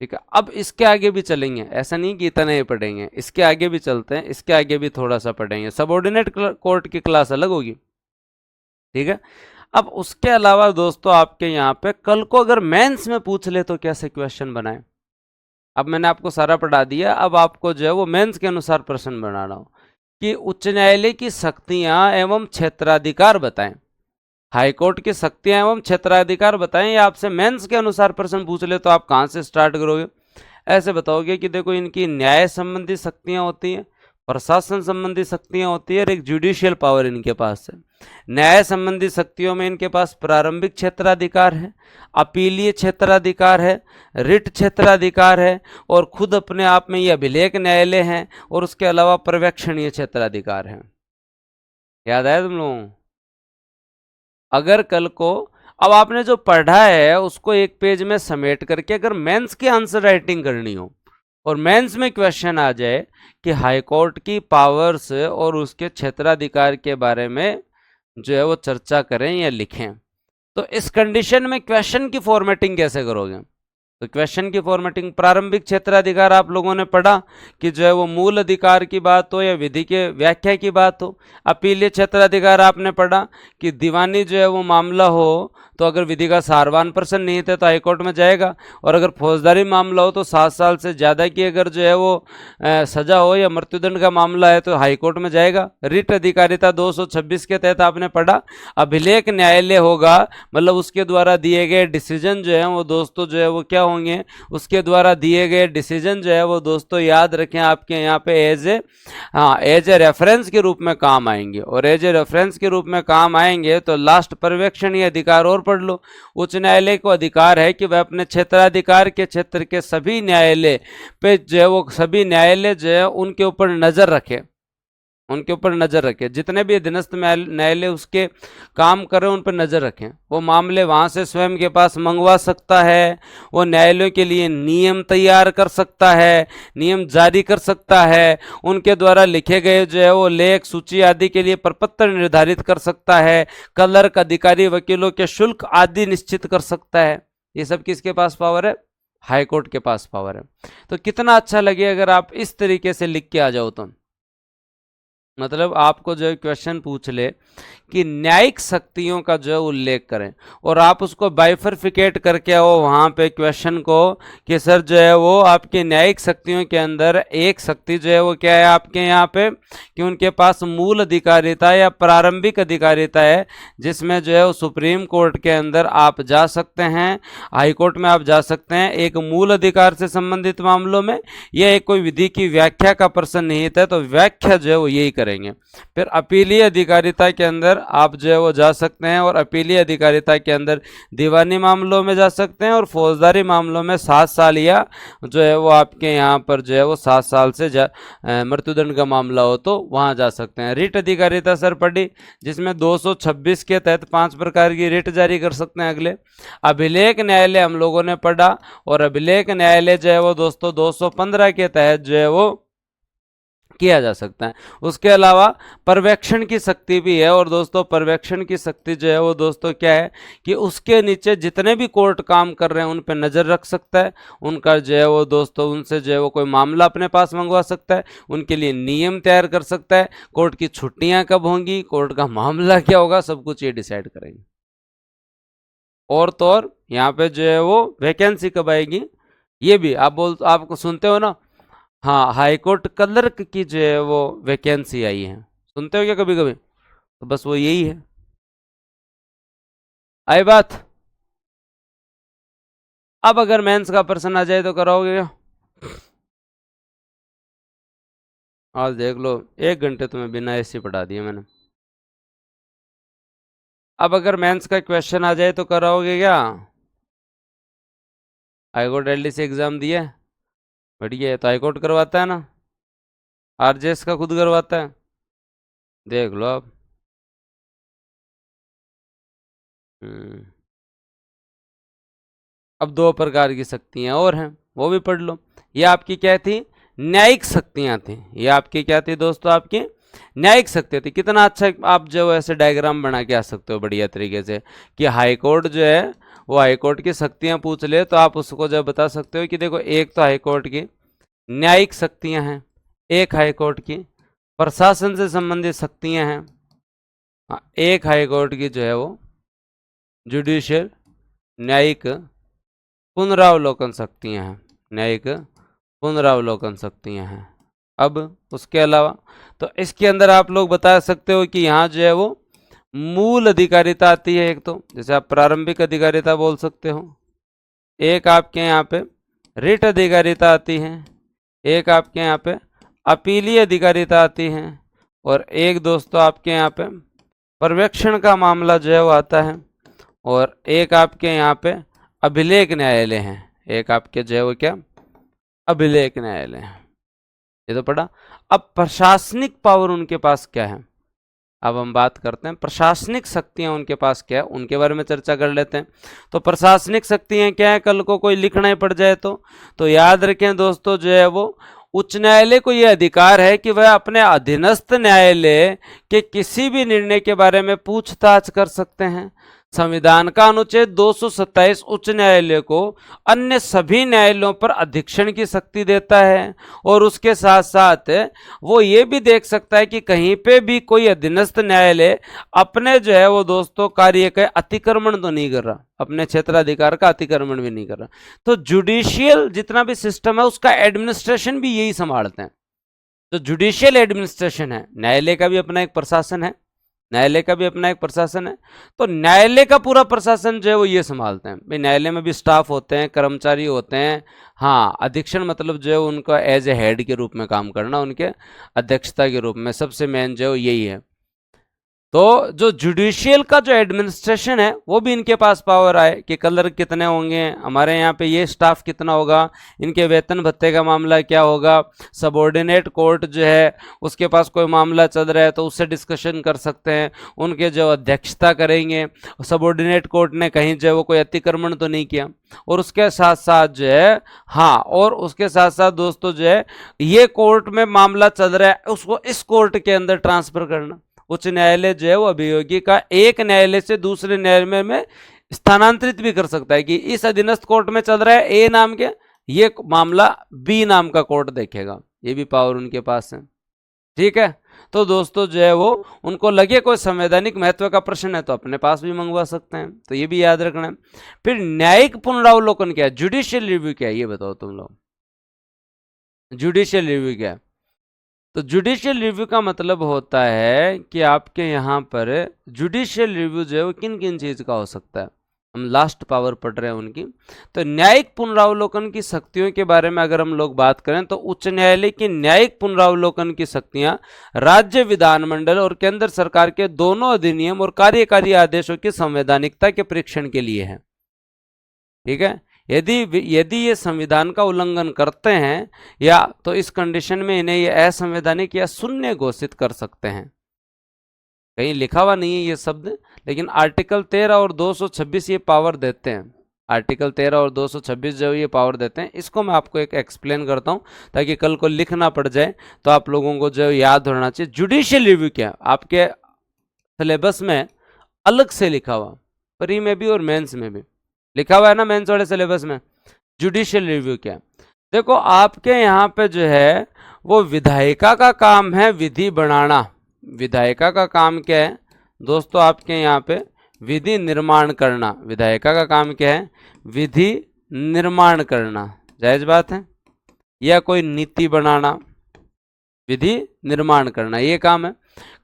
ठीक है, अब इसके आगे भी चलेंगे, ऐसा नहीं कि इतना ही पढ़ेंगे, इसके आगे भी चलते हैं, इसके आगे भी थोड़ा सा पढ़ेंगे। सबऑर्डिनेट कोर्ट की क्लास अलग होगी, ठीक है। अब उसके अलावा दोस्तों आपके यहाँ पे कल को अगर मेंस में पूछ ले तो कैसे क्वेश्चन बनाए। अब मैंने आपको सारा पढ़ा दिया, अब आपको जो है वो मेंस के अनुसार प्रश्न बनाना हो कि उच्च न्यायालय की शक्तियां एवं क्षेत्राधिकार बताएं। हाईकोर्ट की शक्तियां एवं क्षेत्राधिकार बताएं, या आपसे मेंस के अनुसार प्रश्न पूछ ले तो आप कहां से स्टार्ट करोगे। ऐसे बताओगे कि देखो इनकी न्याय संबंधी शक्तियां होती हैं, प्रशासन संबंधी शक्तियां होती है, और एक जुडिशियल पावर इनके पास है। न्याय संबंधी शक्तियों में इनके पास प्रारंभिक क्षेत्राधिकार है, अपीलीय क्षेत्राधिकार है, रिट क्षेत्राधिकार है, और खुद अपने आप में ये अभिलेख न्यायालय है, और उसके अलावा पर्यवेक्षणीय क्षेत्राधिकार है। याद आया तुम लोगों को? अगर कल को अब आपने जो पढ़ा है उसको एक पेज में समेट करके अगर मेंस की आंसर राइटिंग करनी हो और मेंस में क्वेश्चन आ जाए कि हाई कोर्ट की पावर्स और उसके क्षेत्राधिकार के बारे में जो है वो चर्चा करें या लिखें, तो इस कंडीशन में क्वेश्चन की फॉर्मेटिंग कैसे करोगे। तो क्वेश्चन की फॉर्मेटिंग, प्रारंभिक क्षेत्राधिकार आप लोगों ने पढ़ा कि जो है वो मूल अधिकार की बात हो या विधि के व्याख्या की बात हो। अपीलीय क्षेत्राधिकार आपने पढ़ा कि दीवानी जो है वो मामला हो तो अगर विधि का सारवान प्रश्न निहित है तो हाईकोर्ट में जाएगा, और अगर फौजदारी मामला हो तो 7 साल से ज़्यादा की अगर जो है वो सजा हो या मृत्युदंड का मामला है तो हाईकोर्ट में जाएगा। रिट अधिकारिता 226 के तहत आपने पढ़ा। अभिलेख न्यायालय होगा, मतलब उसके द्वारा दिए गए डिसीजन जो है वो दोस्तों जो है वो क्या होंगे, उसके द्वारा दिए गए डिसीजन जो है वो दोस्तों याद रखें आपके यहाँ पे एज ए रेफरेंस के रूप में काम आएंगे, और एज ए रेफरेंस के रूप में काम आएंगे तो लास्ट पर्यवेक्षणीय अधिकार और पढ़ लो। उच्च न्यायालय को अधिकार है कि वह अपने क्षेत्राधिकार के क्षेत्र के सभी न्यायालय पे जो है वो सभी न्यायालय जो है उनके ऊपर नजर रखे, उनके ऊपर नजर रखें, जितने भी अधीनस्थ न्यायालय उसके काम कर रहे हैं उन पर नजर रखें। वो मामले वहां से स्वयं के पास मंगवा सकता है, वो न्यायालयों के लिए नियम तैयार कर सकता है, नियम जारी कर सकता है, उनके द्वारा लिखे गए जो है वो लेख सूची आदि के लिए प्रपत्र निर्धारित कर सकता है, क्लर्क अधिकारी वकीलों के शुल्क आदि निश्चित कर सकता है। ये सब किसके पास पावर है? हाई कोर्ट के पास पावर है। तो कितना अच्छा लगे अगर आप इस तरीके से लिख के आ जाओ, तो मतलब आपको जो क्वेश्चन पूछ ले कि न्यायिक शक्तियों का जो उल्लेख करें और आप उसको बाइफरफिकेट करके आओ वहाँ पे क्वेश्चन को कि सर जो है वो आपके न्यायिक शक्तियों के अंदर एक शक्ति जो है वो क्या है आपके यहाँ पे कि उनके पास मूल अधिकारिता या प्रारंभिक अधिकारिता है, जिसमें जो है वो सुप्रीम कोर्ट के अंदर आप जा सकते हैं, हाई कोर्ट में आप जा सकते हैं एक मूल अधिकार से संबंधित मामलों में, या एक कोई विधि की व्याख्या का प्रश्न निहित है तो व्याख्या जो है वो यही करेंगे। फिर अपीलीय अधिकारिता के अंदर आप जो है वो जा सकते हैं, और अपीलीय अधिकारिता के अंदर दीवानी मामलों में जा सकते हैं, और फौजदारी मामलों में 7 साल या जो है वो आपके यहाँ पर जो है वो 7 साल से मृत्युदंड का मामला हो तो वहाँ जा सकते हैं। रिट अधिकारिता सर पढ़ी, जिसमें 226 के तहत 5 प्रकार की रिट जारी कर सकते हैं। अगले अभिलेख न्यायालय हम लोगों ने पढ़ा, और अभिलेख न्यायालय जो है वो दोस्तों 215 के तहत जो है वो किया जा सकता है। उसके अलावा पर्यवेक्षण की शक्ति भी है, और दोस्तों पर्यवेक्षण की शक्ति जो है वो दोस्तों क्या है कि उसके नीचे जितने भी कोर्ट काम कर रहे हैं उन पर नज़र रख सकता है, उनका जो है वो दोस्तों उनसे जो है वो कोई मामला अपने पास मंगवा सकता है, उनके लिए नियम तैयार कर सकता है, कोर्ट की छुट्टियां कब होंगी, कोर्ट का मामला क्या होगा, सब कुछ ये डिसाइड करेंगे। और तो और यहाँ पे जो है वो वैकेंसी कब आएगी ये भी आपको सुनते हो ना। हाँ, हाईकोर्ट क्लर्क की जो है वो वैकेंसी आई है, सुनते हो क्या कभी कभी? तो बस वो यही है, आई बात। अब अगर मेंस का प्रश्न आ जाए तो कराओगे क्या? आज देख लो 1 घंटे तुम्हें बिना एसी पढ़ा दिया मैंने। अब अगर मेंस का क्वेश्चन आ जाए तो कराओगे क्या? हाईकोर्ट एलडी से एग्जाम दिया है, बढ़िया है। तो हाईकोर्ट करवाता है ना, आरजेएस का खुद करवाता है, देख लो आप। हम्म। अब 2 प्रकार की शक्तियां और हैं, वो भी पढ़ लो। ये आपकी क्या थी? न्यायिक शक्तियां थी। ये आपकी क्या थी दोस्तों? आपकी न्यायिक शक्ति थी। कितना अच्छा आप जो ऐसे डायग्राम बना के आ सकते हो बढ़िया तरीके से कि हाईकोर्ट जो है वो हाईकोर्ट की शक्तियां पूछ ले तो आप उसको जब बता सकते हो कि देखो, एक तो हाईकोर्ट की न्यायिक शक्तियां हैं, एक हाईकोर्ट की प्रशासन से संबंधित शक्तियां हैं, एक हाईकोर्ट की जो है वो जुडिशियल न्यायिक पुनरावलोकन शक्तियां हैं, न्यायिक पुनरावलोकन शक्तियां हैं। अब उसके अलावा तो इसके अंदर आप लोग बता सकते हो कि यहाँ जो है वो मूल अधिकारिता आती है। एक तो जैसे आप प्रारंभिक अधिकारिता बोल सकते हो, एक आपके यहाँ पे रिट अधिकारिता आती है, एक आपके यहाँ पे अपीलीय अधिकारिता आती है, और एक दोस्तों आपके यहाँ पे पर्यवेक्षण का मामला जो है वो आता है, और एक आपके यहाँ पे अभिलेख न्यायालय है। एक आपके जो है वो क्या? अभिलेख न्यायालय है। ये तो पढ़ा। अब प्रशासनिक पावर उनके पास क्या है, अब हम बात करते हैं प्रशासनिक शक्तियां उनके पास क्या है, उनके बारे में चर्चा कर लेते हैं। तो प्रशासनिक शक्तियां क्या है, कल को कोई लिखना ही पड़ जाए तो याद रखें दोस्तों, जो है वो उच्च न्यायालय को यह अधिकार है कि वह अपने अधीनस्थ न्यायालय के किसी भी निर्णय के बारे में पूछताछ कर सकते हैं। संविधान का अनुच्छेद 227 उच्च न्यायालय को अन्य सभी न्यायालयों पर अधीक्षण की शक्ति देता है, और उसके साथ साथ वो ये भी देख सकता है कि कहीं पे भी कोई अधीनस्थ न्यायालय अपने जो है वो दोस्तों कार्य का अतिक्रमण तो नहीं कर रहा, अपने क्षेत्राधिकार का अतिक्रमण भी नहीं कर रहा। तो जुडिशियल जितना भी सिस्टम है उसका एडमिनिस्ट्रेशन भी यही संभालते हैं। तो जुडिशियल एडमिनिस्ट्रेशन है, न्यायालय का भी अपना एक प्रशासन है, न्यायालय का भी अपना एक प्रशासन है। तो न्यायालय का पूरा प्रशासन जो है वो ये संभालते हैं भाई। न्यायालय में भी स्टाफ होते हैं, कर्मचारी होते हैं। हाँ, अधीक्षण मतलब जो है उनका एज ए हेड के रूप में काम करना, उनके अध्यक्षता के रूप में सबसे मेन जो है यही है। तो जो जुडिशियल का जो एडमिनिस्ट्रेशन है वो भी इनके पास पावर आए कि कलर कितने होंगे, हमारे यहाँ पे ये स्टाफ कितना होगा, इनके वेतन भत्ते का मामला क्या होगा। सबॉर्डिनेट कोर्ट जो है उसके पास कोई मामला चल रहा है तो उससे डिस्कशन कर सकते हैं, उनके जो अध्यक्षता करेंगे। सबॉर्डिनेट कोर्ट ने कहीं जो है वो कोई अतिक्रमण तो नहीं किया। और उसके साथ साथ जो है, हाँ, और उसके साथ साथ दोस्तों जो है ये कोर्ट में मामला चल रहा है उसको इस कोर्ट के अंदर ट्रांसफर करना। उच्च न्यायालय जो है वो अभियोगी का एक न्यायालय से दूसरे न्यायालय में स्थानांतरित भी कर सकता है कि इस अधीनस्थ कोर्ट में चल रहा है ए नाम के, ये मामला बी नाम का कोर्ट देखेगा। ये भी पावर उनके पास है। ठीक है। तो दोस्तों जो है वो उनको लगे कोई संवैधानिक महत्व का प्रश्न है तो अपने पास भी मंगवा सकते हैं, तो ये भी याद रखना है। फिर न्यायिक पुनरावलोकन क्या है, जुडिशियल रिव्यू क्या है, ये बताओ तुम लोग। जुडिशियल रिव्यू क्या है? तो जुडिशियल रिव्यू का मतलब होता है कि आपके यहाँ पर जुडिशियल रिव्यू जो है वो किन किन चीज़ का हो सकता है। हम लास्ट पावर पढ़ रहे हैं उनकी। तो न्यायिक पुनरावलोकन की शक्तियों के बारे में अगर हम लोग बात करें तो उच्च न्यायालय की न्यायिक पुनरावलोकन की शक्तियां राज्य विधानमंडल और केंद्र सरकार के दोनों अधिनियम और कार्यकारी आदेशों की संवैधानिकता के परीक्षण के लिए है। ठीक है। यदि यदि ये संविधान का उल्लंघन करते हैं या तो इस कंडीशन में इन्हें ये असंवैधानिक या शून्य घोषित कर सकते हैं। कहीं लिखा हुआ नहीं है ये शब्द, लेकिन आर्टिकल 13 और 226 ये पावर देते हैं। आर्टिकल 13 और 226 जो ये पावर देते हैं, इसको मैं आपको एक एक्सप्लेन करता हूं ताकि कल को लिखना पड़ जाए तो आप लोगों को जो याद होना चाहिए। जुडिशियल रिव्यू क्या, आपके सिलेबस में अलग से लिखा हुआ, प्री में भी और मेंस में भी लिखा हुआ है ना, मेंस वाले सिलेबस में। जुडिशियल रिव्यू क्या, देखो आपके यहाँ पे जो है वो विधायिका का काम है विधि बनाना। विधायिका का काम क्या है दोस्तों, आपके यहाँ पे विधि निर्माण करना। विधायिका का काम क्या है, विधि निर्माण करना, जायज बात है, या कोई नीति बनाना, विधि निर्माण करना, ये काम है।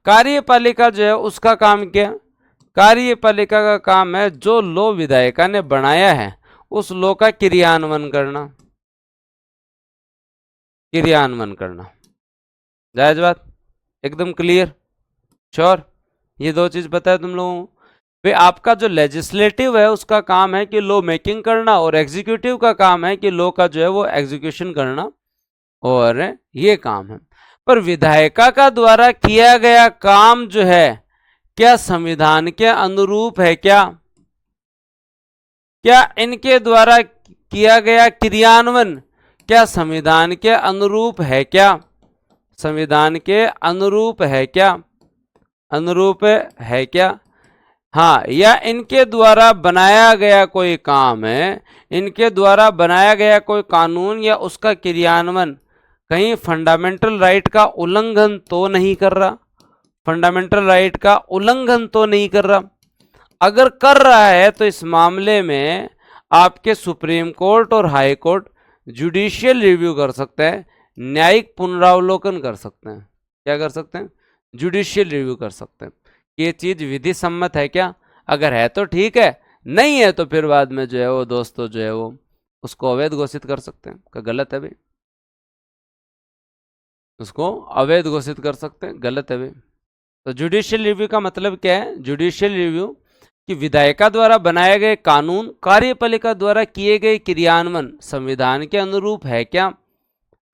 कार्यपालिका जो है उसका काम क्या, कार्यपालिका का काम है जो लो विधायिका ने बनाया है उस लो का क्रियान्वयन करना, क्रियान्वयन करना, जायज बात, एकदम क्लियर, श्योर। ये दो चीज पता है तुम लोगों को। वे आपका जो लेजिस्लेटिव है उसका काम है कि लॉ मेकिंग करना, और एग्जीक्यूटिव का काम है कि लॉ का जो है वो एग्जीक्यूशन करना, और ये काम है। पर विधायिका का द्वारा किया गया काम जो है क्या संविधान के अनुरूप है? क्या क्या इनके द्वारा किया गया क्रियान्वयन क्या संविधान के अनुरूप है? क्या संविधान के अनुरूप है? क्या अनुरूप है? क्या? हाँ, या इनके द्वारा बनाया गया कोई काम है, इनके द्वारा बनाया गया कोई कानून या उसका क्रियान्वयन कहीं फंडामेंटल राइट का उल्लंघन तो नहीं कर रहा? फंडामेंटल राइट का उल्लंघन तो नहीं कर रहा? अगर कर रहा है तो इस मामले में आपके सुप्रीम कोर्ट और हाई कोर्ट जुडिशियल रिव्यू कर सकते हैं, न्यायिक पुनरावलोकन कर सकते हैं। क्या कर सकते हैं? जुडिशियल रिव्यू कर सकते हैं। ये चीज विधि सम्मत है क्या? अगर है तो ठीक है, नहीं है तो फिर बाद में जो है वो दोस्तों जो है वो उसको अवैध घोषित कर सकते हैं। क्या गलत है भाई? उसको अवैध घोषित कर सकते हैं, गलत है भाई। तो जुडिशियल रिव्यू का मतलब क्या है? जुडिशियल रिव्यू कि विधायिका द्वारा बनाए गए कानून कार्यपालिका द्वारा किए गए क्रियान्वयन संविधान के अनुरूप है क्या?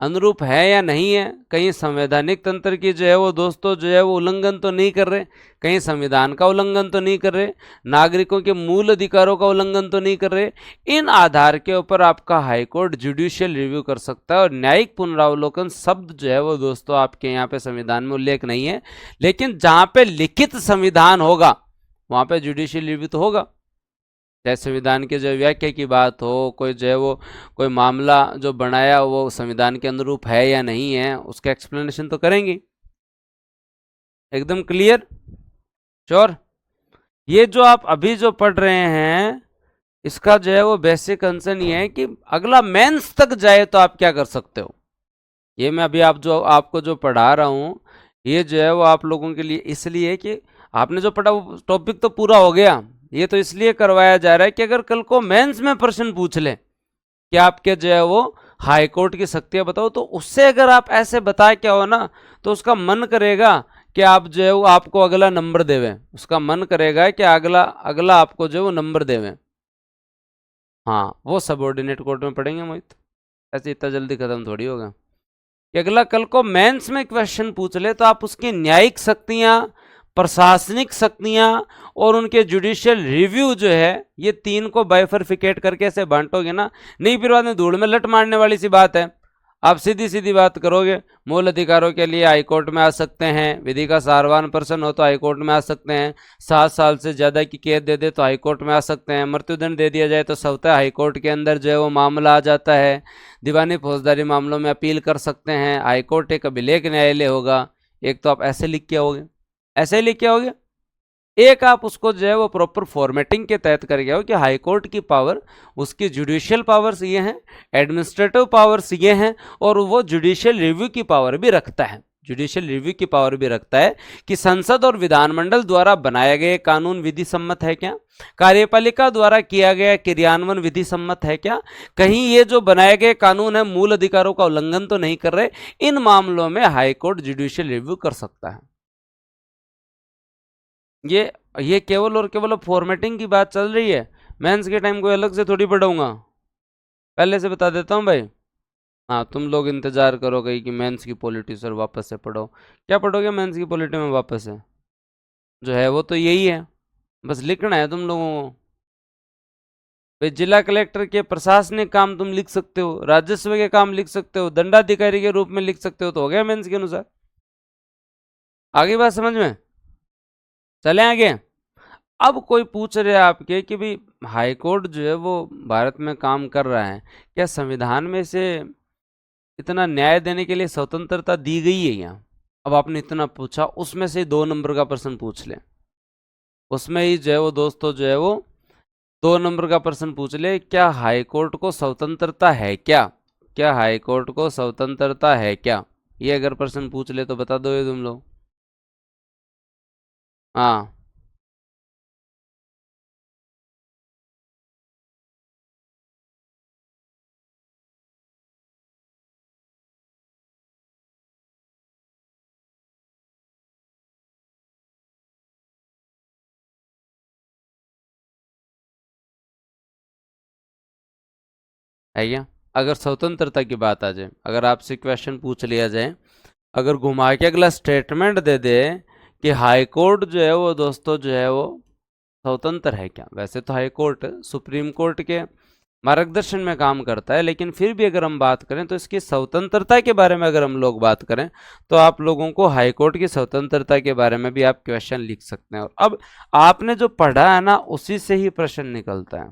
अनुरूप है या नहीं है? कहीं संवैधानिक तंत्र की जो है वो दोस्तों जो है वो उल्लंघन तो नहीं कर रहे, कहीं संविधान का उल्लंघन तो नहीं कर रहे, नागरिकों के मूल अधिकारों का उल्लंघन तो नहीं कर रहे। इन आधार के ऊपर आपका हाईकोर्ट जुडिशियल रिव्यू कर सकता है। और न्यायिक पुनरावलोकन शब्द जो है वो दोस्तों आपके यहाँ पे संविधान में उल्लेख नहीं है, लेकिन जहां पे लिखित संविधान होगा वहां पे जुडिशियल रिव्यू तो होगा। चाहे संविधान के जो व्याख्या की बात हो, कोई जो है वो कोई मामला जो बनाया वो संविधान के अनुरूप है या नहीं है, उसका एक्सप्लेनेशन तो करेंगे। एकदम क्लियर, श्योर। ये जो आप अभी जो पढ़ रहे हैं इसका जो है वो बेसिक कंसर्न ये है कि अगला मेंस तक जाए तो आप क्या कर सकते हो। ये मैं अभी आप जो आपको जो पढ़ा रहा हूँ ये जो है वो आप लोगों के लिए इसलिए कि आपने जो पढ़ा वो टॉपिक तो पूरा हो गया। ये तो इसलिए करवाया जा रहा है कि अगर कल को मेंस में प्रश्न पूछ ले कि आपके जो है वो हाई कोर्ट की शक्तियां बताओ, तो उससे अगर आप ऐसे बता के हो ना तो उसका मन करेगा कि आप जो है वो आपको अगला नंबर देवे, उसका मन करेगा कि अगला अगला आपको जो है वो नंबर देवे। हाँ, वो सबऑर्डिनेट कोर्ट में पढ़ेंगे मोहित, ऐसे इतना जल्दी खत्म थोड़ी होगा कि अगला कल को मेंस में क्वेश्चन पूछ ले तो आप उसकी न्यायिक शक्तियां, प्रशासनिक शक्तियां और उनके जुडिशियल रिव्यू जो है ये तीन को बाइफरफिकेट करके ऐसे बांटोगे ना, नहीं फिर बाद में धूल में लट मारने वाली सी बात है। आप सीधी सीधी बात करोगे, मूल अधिकारों के लिए हाईकोर्ट में आ सकते हैं, विधि का सारवान पर्सन हो तो हाईकोर्ट में आ सकते हैं, 7 साल से ज़्यादा की कैद दे दे तो हाईकोर्ट में आ सकते हैं, मृत्युदंड दे दिया जाए तो स्वतः हाईकोर्ट के अंदर जो है वो मामला आ जाता है, दीवानी फौजदारी मामलों में अपील कर सकते हैं, हाईकोर्ट एक अभिलेख न्यायालय होगा। एक तो आप ऐसे लिख के आओगे, ऐसे ही लिख के आओगे। एक आप उसको जो है वो प्रॉपर फॉर्मेटिंग के तहत करके आओ कि हाई कोर्ट की पावर, उसकी जुडिशियल पावर्स ये हैं, एडमिनिस्ट्रेटिव पावर्स ये हैं, और वो जुडिशियल रिव्यू की पावर भी रखता है। जुडिशियल रिव्यू की पावर भी रखता है कि संसद और विधानमंडल द्वारा बनाए गए कानून विधि सम्मत है क्या, कार्यपालिका द्वारा किया गया क्रियान्वयन विधि सम्मत है क्या, कहीं ये जो बनाए गए कानून है मूल अधिकारों का उल्लंघन तो नहीं कर रहे। इन मामलों में हाईकोर्ट जुडिशियल रिव्यू कर सकता है। ये ये केवल और केवल फॉर्मेटिंग की बात चल रही है, मेंस के टाइम कोई अलग से थोड़ी पढ़ाऊंगा, पहले से बता देता हूँ भाई। हाँ, तुम लोग इंतजार करोगे कि मेंस की पॉलिटी सर वापस से पढ़ो। क्या पढ़ोगे मेंस की पॉलिटी में वापस से? जो है वो तो यही है, बस लिखना है तुम लोगों को। भाई जिला कलेक्टर के प्रशासनिक काम तुम लिख सकते हो, राजस्व के काम लिख सकते हो, दंडाधिकारी के रूप में लिख सकते हो, तो हो गया मेंस के अनुसार। आगे बात समझ में? चले आगे। अब कोई पूछ रहे आपके कि भाई हाई कोर्ट जो है वो भारत में काम कर रहा है, क्या संविधान में से इतना न्याय देने के लिए स्वतंत्रता दी गई है यहाँ? अब आपने इतना पूछा, उसमें से 2 नंबर का प्रश्न पूछ ले, उसमें ही जो है वो दोस्तों जो है वो 2 नंबर का प्रश्न पूछ ले, क्या हाई कोर्ट को स्वतंत्रता है क्या? क्या हाई कोर्ट को स्वतंत्रता है क्या? ये अगर प्रश्न पूछ ले तो बता दो ये तुम लोग। हाँ, है क्या? अगर स्वतंत्रता की बात आ जाए, अगर आपसे क्वेश्चन पूछ लिया जाए, अगर घुमा के अगला स्टेटमेंट दे दे कि हाई कोर्ट जो है वो दोस्तों जो है वो स्वतंत्र है क्या? वैसे तो हाई कोर्ट सुप्रीम कोर्ट के मार्गदर्शन में काम करता है, लेकिन फिर भी अगर हम बात करें तो इसकी स्वतंत्रता के बारे में अगर हम लोग बात करें तो आप लोगों को हाई कोर्ट की स्वतंत्रता के बारे में भी आप क्वेश्चन लिख सकते हैं। और अब आपने जो पढ़ा है ना, उसी से ही प्रश्न निकलता है,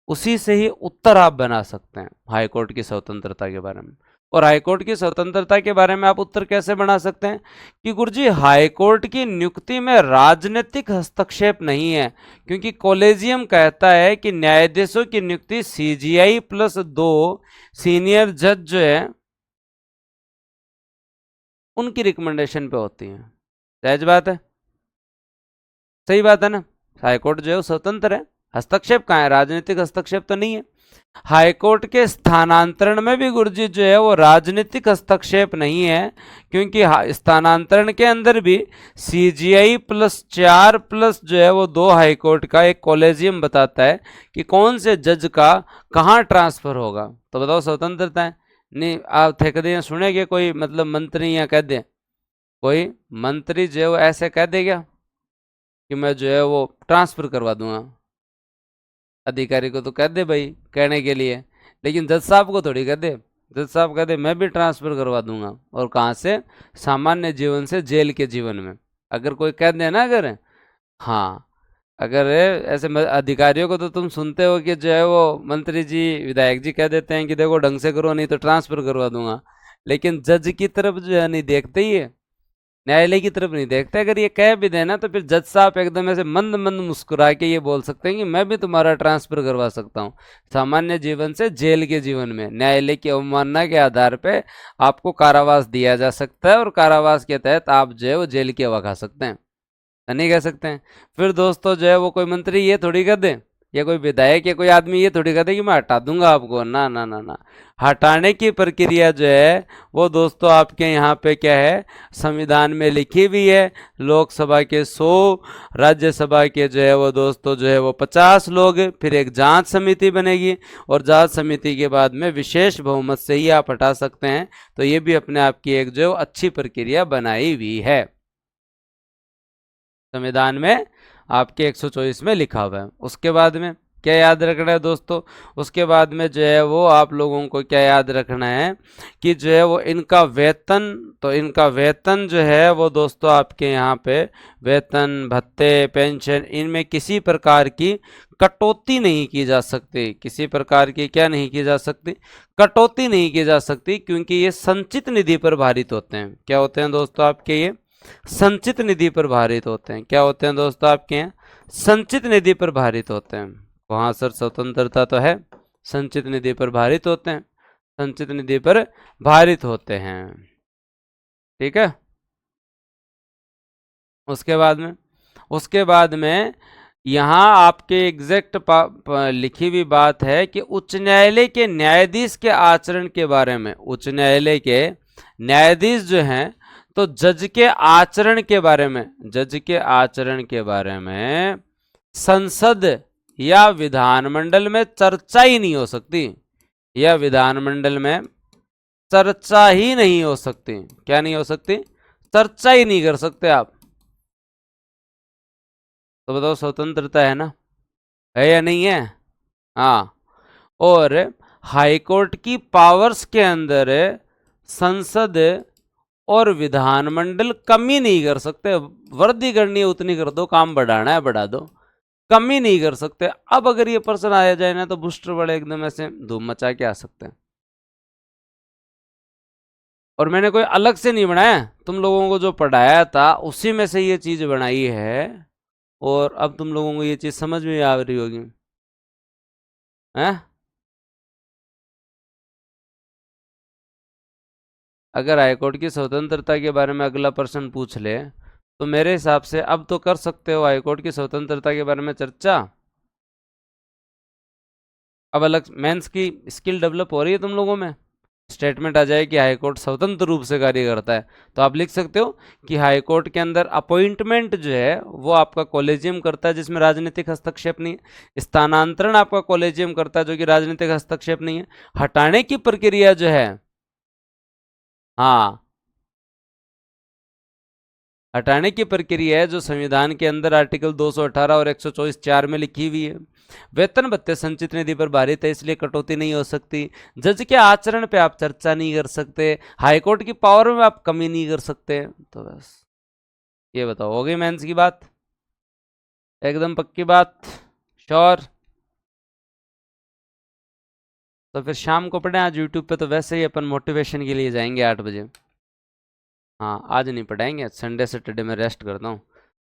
उसी से ही उत्तर आप बना सकते हैं हाई कोर्ट की स्वतंत्रता के बारे में। और हाई कोर्ट की स्वतंत्रता के बारे में आप उत्तर कैसे बना सकते हैं कि गुरुजी हाई कोर्ट की नियुक्ति में राजनीतिक हस्तक्षेप नहीं है, क्योंकि कॉलेजियम कहता है कि न्यायाधीशों की नियुक्ति सीजीआई प्लस 2 सीनियर जज जो है उनकी रिकमेंडेशन पे होती है। सहज बात है, सही बात है ना? हाई कोर्ट जो है वो स्वतंत्र है, हस्तक्षेप कहाँ है? राजनीतिक हस्तक्षेप तो नहीं है। हाईकोर्ट के स्थानांतरण में भी गुरुजी जो है वो राजनीतिक हस्तक्षेप नहीं है, क्योंकि स्थानांतरण के अंदर भी सीजीआई प्लस 4 प्लस जो है वो 2 हाईकोर्ट का एक कॉलेजियम बताता है कि कौन से जज का कहाँ ट्रांसफर होगा। तो बताओ स्वतंत्रता है? नहीं आप ठेक दिए सुनेंगे कोई मतलब मंत्री या कह दे, कोई मंत्री जो है वो ऐसे कह देगा कि मैं जो है वो ट्रांसफर करवा दूंगा? अधिकारी को तो कह दे भाई कहने के लिए, लेकिन जज साहब को थोड़ी कह दे। जज साहब कह दे मैं भी ट्रांसफर करवा दूंगा, और कहाँ से? सामान्य जीवन से जेल के जीवन में। अगर कोई कह दे ना, अगर हाँ, अगर ऐसे अधिकारियों को तो तुम सुनते हो कि जो है वो मंत्री जी विधायक जी कह देते हैं कि देखो ढंग से करो नहीं तो ट्रांसफर करवा दूंगा, लेकिन जज की तरफ जो है नहीं देखते ही है, न्यायालय की तरफ नहीं देखते। अगर ये कह भी देना तो फिर जज साहब एकदम ऐसे मंद मंद मुस्कुरा के ये बोल सकते हैं कि मैं भी तुम्हारा ट्रांसफर करवा सकता हूँ सामान्य जीवन से जेल के जीवन में। न्यायालय की अवमानना के आधार पे आपको कारावास दिया जा सकता है, और कारावास के तहत आप जो है वो जेल की हवा खा सकते हैं, नहीं कह सकते हैं। फिर दोस्तों जो है वो कोई मंत्री ये थोड़ी कर दे, या कोई विधायक या कोई आदमी ये थोड़ी कर दे कि मैं हटा दूंगा आपको, ना ना ना ना। हटाने की प्रक्रिया जो है वो दोस्तों आपके यहाँ पे क्या है, संविधान में लिखी हुई है। लोकसभा के 100, राज्यसभा के जो है वो दोस्तों जो है वो 50 लोग, फिर एक जांच समिति बनेगी, और जांच समिति के बाद में विशेष बहुमत से ही आप हटा सकते हैं। तो ये भी अपने आप की एक जो अच्छी प्रक्रिया बनाई हुई है, संविधान में आपके 124 में लिखा हुआ है। उसके बाद में क्या याद रखना है दोस्तों? उसके बाद में जो है वो आप लोगों को क्या याद रखना है कि जो है वो इनका वेतन, तो इनका वेतन जो है वो दोस्तों आपके यहाँ पे वेतन भत्ते पेंशन इनमें किसी प्रकार की कटौती नहीं की जा सकती। किसी प्रकार की क्या नहीं की जा सकती? कटौती नहीं की जा सकती, क्योंकि ये संचित निधि पर भारित होते हैं। क्या होते हैं दोस्तों आपके? ये संचित निधि पर भारित होते हैं। क्या होते हैं दोस्तों आपके यहाँ? संचित निधि पर भारित होते हैं। वहां सर स्वतंत्रता तो है, संचित निधि पर भारित होते हैं, संचित निधि पर भारित होते हैं। ठीक है। उसके बाद में यहाँ आपके एग्जैक्ट लिखी हुई बात है कि उच्च न्यायालय के न्यायाधीश के आचरण के बारे में, उच्च न्यायालय के न्यायाधीश जो हैं तो जज के आचरण के बारे में, जज के आचरण के बारे में संसद या विधानमंडल में चर्चा ही नहीं हो सकती, या विधानमंडल में चर्चा ही नहीं हो सकती। क्या नहीं हो सकती? चर्चा ही नहीं कर सकते आप। तो बताओ स्वतंत्रता है ना, है या नहीं है? हाँ। और हाईकोर्ट की पावर्स के अंदर संसद और विधानमंडल कमी नहीं कर सकते। वर्दी करनी है उतनी कर दो, काम बढ़ाना है बढ़ा दो, कमी नहीं कर सकते। अब अगर ये पर्सन आया जाए ना तो बूस्टर बड़े एकदम ऐसे धूम मचा के आ सकते हैं। और मैंने कोई अलग से नहीं बनाया, तुम लोगों को जो पढ़ाया था उसी में से ये चीज बनाई है, और अब तुम लोगों को ये चीज समझ में आ रही होगी है? अगर हाईकोर्ट की स्वतंत्रता के बारे में अगला प्रश्न पूछ ले तो मेरे हिसाब से अब तो कर सकते हो हाईकोर्ट की स्वतंत्रता के बारे में चर्चा। अब अलग मेंस की स्किल डेवलप हो रही है तुम लोगों में, स्टेटमेंट आ जाए कि हाईकोर्ट स्वतंत्र रूप से कार्य करता है, तो आप लिख सकते हो कि हाईकोर्ट के अंदर अपॉइंटमेंट जो है वो आपका कॉलेजियम करता है, जिसमें राजनीतिक हस्तक्षेप नहीं है। स्थानांतरण आपका कॉलेजियम करता है, जो कि राजनीतिक हस्तक्षेप नहीं है। हटाने की प्रक्रिया जो है, हाँ, हटाने की प्रक्रिया है जो संविधान के अंदर आर्टिकल 218 और 124(4) में लिखी हुई है। वेतन भत्ते संचित निधि पर भारित है, इसलिए कटौती नहीं हो सकती। जज के आचरण पे आप चर्चा नहीं कर सकते। हाईकोर्ट की पावर में आप कमी नहीं कर सकते। तो बस ये बताओ, हो गई मेंस की बात? एकदम पक्की बात? श्योर? तो फिर शाम को पढ़ें आज यूट्यूब पे, तो वैसे ही अपन मोटिवेशन के लिए जाएंगे 8 बजे। हाँ, आज नहीं पढ़ाएंगे, संडे सैटरडे में रेस्ट करता हूँ।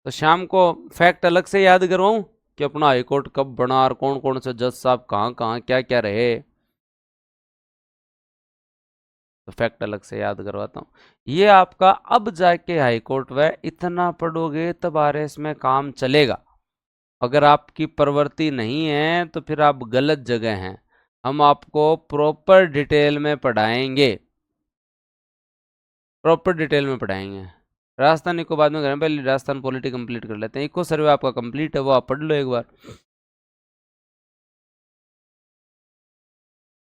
तो शाम को फैक्ट अलग से याद करवाऊँ कि अपना हाईकोर्ट कब बना और कौन कौन से जज साहब कहाँ कहाँ क्या क्या रहे। तो फैक्ट अलग से याद करवाता हूँ। ये आपका अब जाके हाईकोर्ट व इतना पढ़ोगे तब आरएस में काम चलेगा। अगर आपकी प्रवृत्ति नहीं है तो फिर आप गलत जगह हैं। हम आपको प्रॉपर डिटेल में पढ़ाएंगे, प्रॉपर डिटेल में पढ़ाएंगे। राजस्थान को बाद में करें, पहले राजस्थान पॉलिटी कंप्लीट कर लेते हैं। इको सर्वे आपका कंप्लीट है, वो आप पढ़ लो एक बार।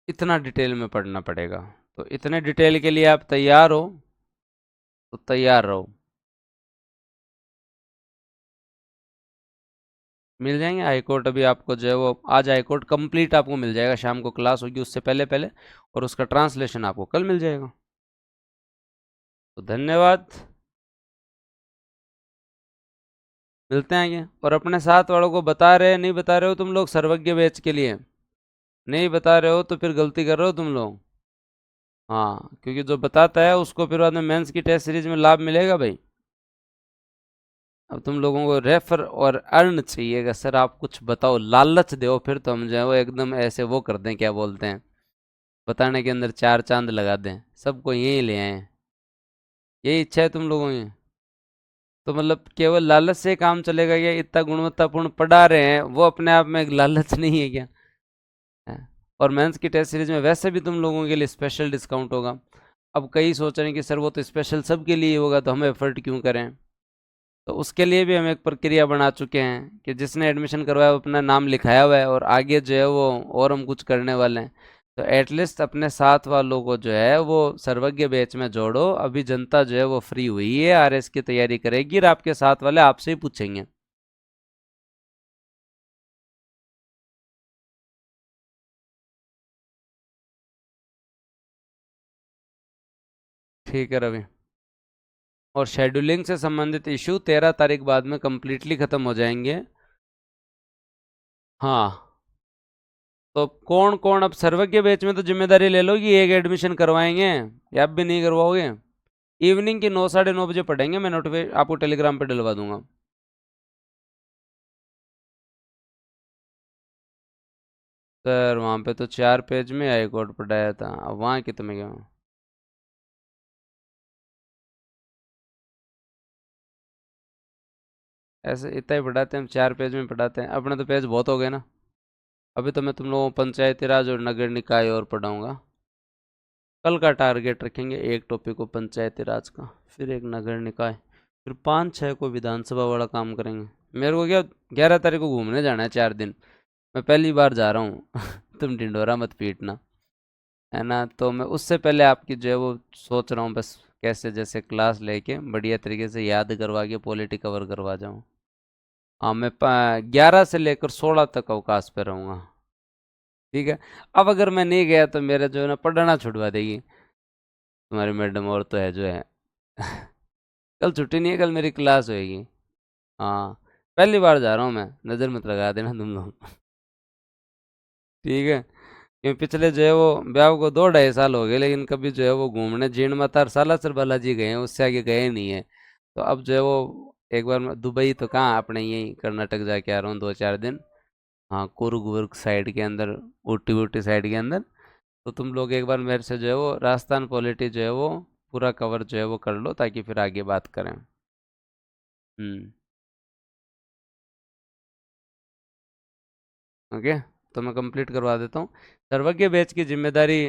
इतना डिटेल में पढ़ना पड़ेगा, तो इतने डिटेल के लिए आप तैयार हो तो तैयार रहो। मिल जाएंगे हाईकोर्ट, अभी आपको जो है वो आज हाईकोर्ट कंप्लीट आपको मिल जाएगा। शाम को क्लास होगी उससे पहले पहले, और उसका ट्रांसलेशन आपको कल मिल जाएगा। तो धन्यवाद, मिलते हैं आगे। और अपने साथ वालों को बता रहे नहीं बता रहे हो तुम लोग सर्वज्ञ बैच के लिए? नहीं बता रहे हो तो फिर गलती कर रहे हो तुम लोग। हाँ, क्योंकि जो बताता है उसको फिर बाद में मेंस की टेस्ट सीरीज में लाभ मिलेगा भाई। अब तुम लोगों को रेफर और अर्न चाहिएगा, सर आप कुछ बताओ, लालच दो, फिर तो हम जो है वो एकदम ऐसे वो कर दें, क्या बोलते हैं, बताने के अंदर चार चांद लगा दें, सबको यहीं ले आए। यही इच्छा है तुम लोगों की? तो मतलब केवल लालच से काम चलेगा क्या? इतना गुणवत्तापूर्ण पढ़ा रहे हैं, वो अपने आप में एक लालच नहीं है क्या? है। और मेंस की टेस्ट सीरीज में वैसे भी तुम लोगों के लिए स्पेशल डिस्काउंट होगा। अब कई सोच रहे हैं कि सर वो तो स्पेशल सबके लिए होगा, तो हम एफर्ट क्यों करें? तो उसके लिए भी हम एक प्रक्रिया बना चुके हैं कि जिसने एडमिशन करवाया वो अपना नाम लिखाया हुआ है, और आगे जो है वो और हम कुछ करने वाले हैं। तो एटलीस्ट अपने साथ वालों को जो है वो सर्वज्ञ बैच में जोड़ो। अभी जनता जो है वो फ्री हुई है, आरएस की तैयारी करेगी, और आपके साथ वाले आपसे ही पूछेंगे। ठीक है रवि। और शेड्यूलिंग से संबंधित इशू 13 तारीख बाद में कंप्लीटली खत्म हो जाएंगे। हाँ, तो कौन कौन अब सर्वज्ञ बैच में तो जिम्मेदारी ले लो कि एक एडमिशन करवाएंगे, या आप भी नहीं करवाओगे? इवनिंग के 9 साढ़े 9 बजे पढ़ेंगे, मैं नोटिफिकेशन आपको टेलीग्राम पे डलवा दूंगा। सर वहाँ पे तो 4 पेज में हाई कोर्ट पढ़ाया था, अब वहाँ की तुम्हें क्या? ऐसे इतना ही पढ़ाते हैं हम, 4 पेज में पढ़ाते हैं, अपने तो पेज बहुत हो गए ना। अभी तो मैं तुम लोगों को पंचायती राज और नगर निकाय और पढ़ाऊंगा। कल का टारगेट रखेंगे, एक टॉपिक को पंचायती राज का, फिर एक नगर निकाय, फिर 5-6 को विधानसभा वाला काम करेंगे। मेरे को क्या, 11 तारीख को घूमने जाना है 4 दिन। मैं पहली बार जा रहा हूँ तुम ढिंडोरा मत पीटना, है ना? तो मैं उससे पहले आपकी जो है वो सोच रहा हूँ बस, कैसे जैसे क्लास लेके बढ़िया तरीके से याद करवा के पॉलिटी कवर करवा जाऊँ। हाँ, मैं 11 से लेकर 16 तक अवकाश पे रहूँगा। ठीक है। अब अगर मैं नहीं गया तो मेरा जो है ना पढ़ना छुड़वा देगी तुम्हारी मैडम, और तो है जो है कल छुट्टी नहीं है, कल मेरी क्लास होएगी। हाँ, पहली बार जा रहा हूँ मैं, नज़र मत लगा देना तुम लोग ठीक है। क्योंकि पिछले जो है वो ब्याह को 2-2.5 साल हो गए, लेकिन कभी जो है वो घूमने जीण माता और सालासर बालाजी गए हैं, उससे आगे गए नहीं है। तो अब जो है वो एक बार मैं दुबई तो कहाँ, अपने यही कर्नाटक जाके आ रहा हूँ 2-4 दिन। हाँ, कुर्ग वुर्ग साइड के अंदर, ऊटी वूटी साइड के अंदर। तो तुम लोग एक बार मेरे से जो है वो राजस्थान पॉलिटी जो है वो पूरा कवर जो है वो कर लो, ताकि फिर आगे बात करें। हम्म। ओके, तो मैं कंप्लीट करवा देता हूँ। सर्वज्ञ बैच की जिम्मेदारी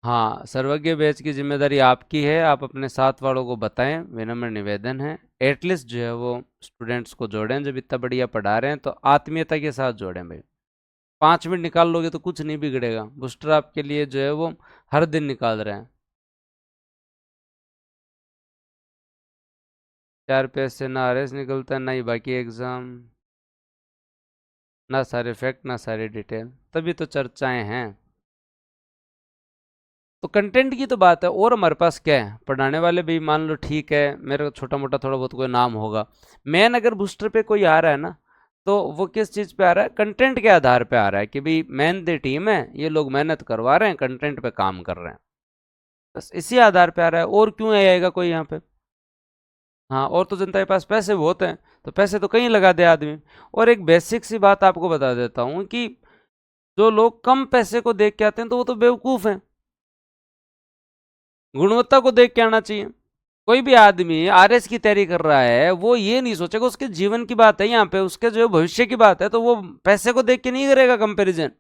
हाँ, सर्वज्ञ बैच की जिम्मेदारी आपकी है, आप अपने साथ वालों को बताएं, विनम्र निवेदन है। एटलीस्ट जो है वो स्टूडेंट्स को जोड़ें, जब इतना बढ़िया पढ़ा रहे हैं तो आत्मीयता के साथ जोड़ें भाई। 5 मिनट निकाल लोगे तो कुछ नहीं बिगड़ेगा, बूस्टर आपके लिए जो है वो हर दिन निकाल रहे हैं। 4 पेज से ना आरएस निकलता है, ना ही बाकी एग्जाम, ना सारे फैक्ट, ना सारी डिटेल, तभी तो चर्चाएं हैं। तो कंटेंट की तो बात है, और हमारे पास क्या है, पढ़ाने वाले भी मान लो ठीक है, मेरा छोटा मोटा थोड़ा बहुत कोई नाम होगा। मेन अगर बूस्टर पे कोई आ रहा है ना, तो वो किस चीज़ पे आ रहा है, कंटेंट के आधार पे आ रहा है कि भाई मेहनती दी टीम है, ये लोग मेहनत करवा रहे हैं, कंटेंट पे काम कर रहे हैं, बस इसी आधार पे आ रहा है, और क्यों आएगा कोई यहाँ पे। हाँ, और तो जनता के पास पैसे बहुत हैं, तो पैसे तो कहीं लगा दे आदमी। और एक बेसिक सी बात आपको बता देता हूँ कि जो लोग कम पैसे को देख के आते हैं तो वो तो बेवकूफ़ हैं, गुणवत्ता को देख के आना चाहिए। कोई भी आदमी आरएस की तैयारी कर रहा है, वो ये नहीं सोचेगा, उसके जीवन की बात है यहाँ पे, उसके जो भविष्य की बात है, तो वो पैसे को देख के नहीं करेगा कंपैरिजन।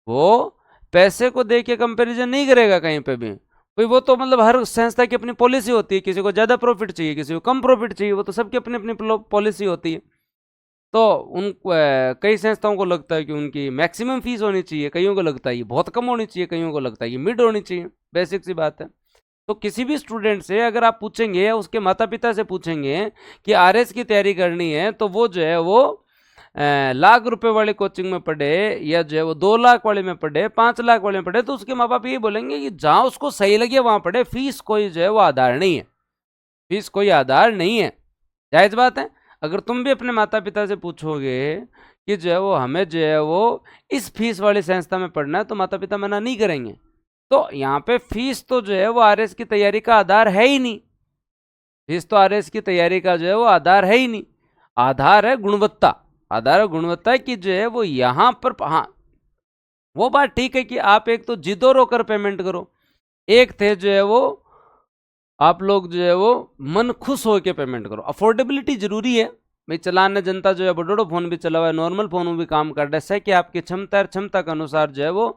वो पैसे को देख के कंपैरिजन नहीं करेगा कहीं पे भी। भाई वो तो मतलब हर संस्था की अपनी पॉलिसी होती है, किसी को ज़्यादा प्रॉफिट चाहिए, किसी को कम प्रॉफिट चाहिए, वो तो सबकी अपनी अपनी पॉलिसी होती है। तो उन कई संस्थाओं को लगता है कि उनकी मैक्सिमम फीस होनी चाहिए, कईयों को लगता है ये बहुत कम होनी चाहिए, कईयों को लगता है ये मिड होनी चाहिए, बेसिक सी बात है। तो किसी भी स्टूडेंट से अगर आप पूछेंगे या उसके माता पिता से पूछेंगे कि आरएस की तैयारी करनी है, तो वो जो है वो लाख रुपए वाली कोचिंग में पढ़े, या जो है वो 2 लाख वाले में पढ़े, 5 लाख वाले में पढ़े, तो उसके माँ बाप ये बोलेंगे कि जहाँ उसको सही लगे वहाँ पढ़े, फीस कोई जो है वो आधार नहीं है, फीस कोई आधार नहीं है। जायज़ बात है। अगर तुम भी अपने माता पिता से पूछोगे कि जो है वो हमें जो है वो इस फीस वाली संस्था में पढ़ना है, तो माता पिता मना नहीं करेंगे। तो यहाँ पे फीस तो जो है वो आरएस की तैयारी का आधार है ही नहीं, फीस तो आरएस की तैयारी का जो है वो आधार है ही नहीं। आधार है गुणवत्ता, आधार है गुणवत्ता कि जो है वो यहाँ पर, हाँ वो बात ठीक है कि आप एक तो जिदो रोकर पेमेंट करो, एक थे जो है वो आप लोग जो है वो मन खुश होकर पेमेंट करो। अफोर्डेबिलिटी जरूरी है भाई, चलाने जनता जो है बड़ोड़ो फोन भी चला हुआ है, नॉर्मल फोन में भी काम कर रहा है कि आपकी क्षमता और क्षमता के अनुसार जो है वो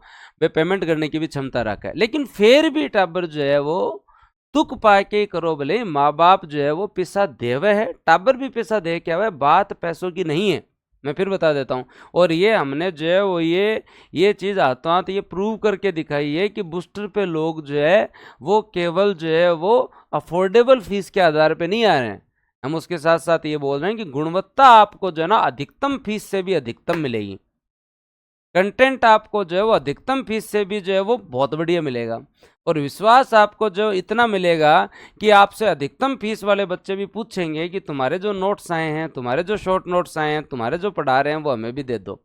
वे पेमेंट करने की भी क्षमता रखा है। लेकिन फिर भी टाबर जो है वो तुक पाके ही करो, भले माँ बाप जो है वो पैसा देवे है, टाबर भी पैसा दे के आवे, बात पैसों की नहीं है। मैं फिर बता देता हूँ, और ये हमने जो है वो ये चीज़ हाथों हाथ ये प्रूव करके दिखाई है कि बूस्टर पे लोग जो है वो केवल जो है वो अफोर्डेबल फीस के आधार पे नहीं आ रहे हैं, हम उसके साथ साथ ये बोल रहे हैं कि गुणवत्ता आपको जो है ना अधिकतम फीस से भी अधिकतम मिलेगी, कंटेंट आपको जो है वो अधिकतम फीस से भी जो है वो बहुत बढ़िया मिलेगा, और विश्वास आपको जो इतना मिलेगा कि आपसे अधिकतम फीस वाले बच्चे भी पूछेंगे कि तुम्हारे जो नोट्स आए हैं, तुम्हारे जो शॉर्ट नोट्स आए हैं, तुम्हारे जो पढ़ा रहे हैं वो हमें भी दे दो।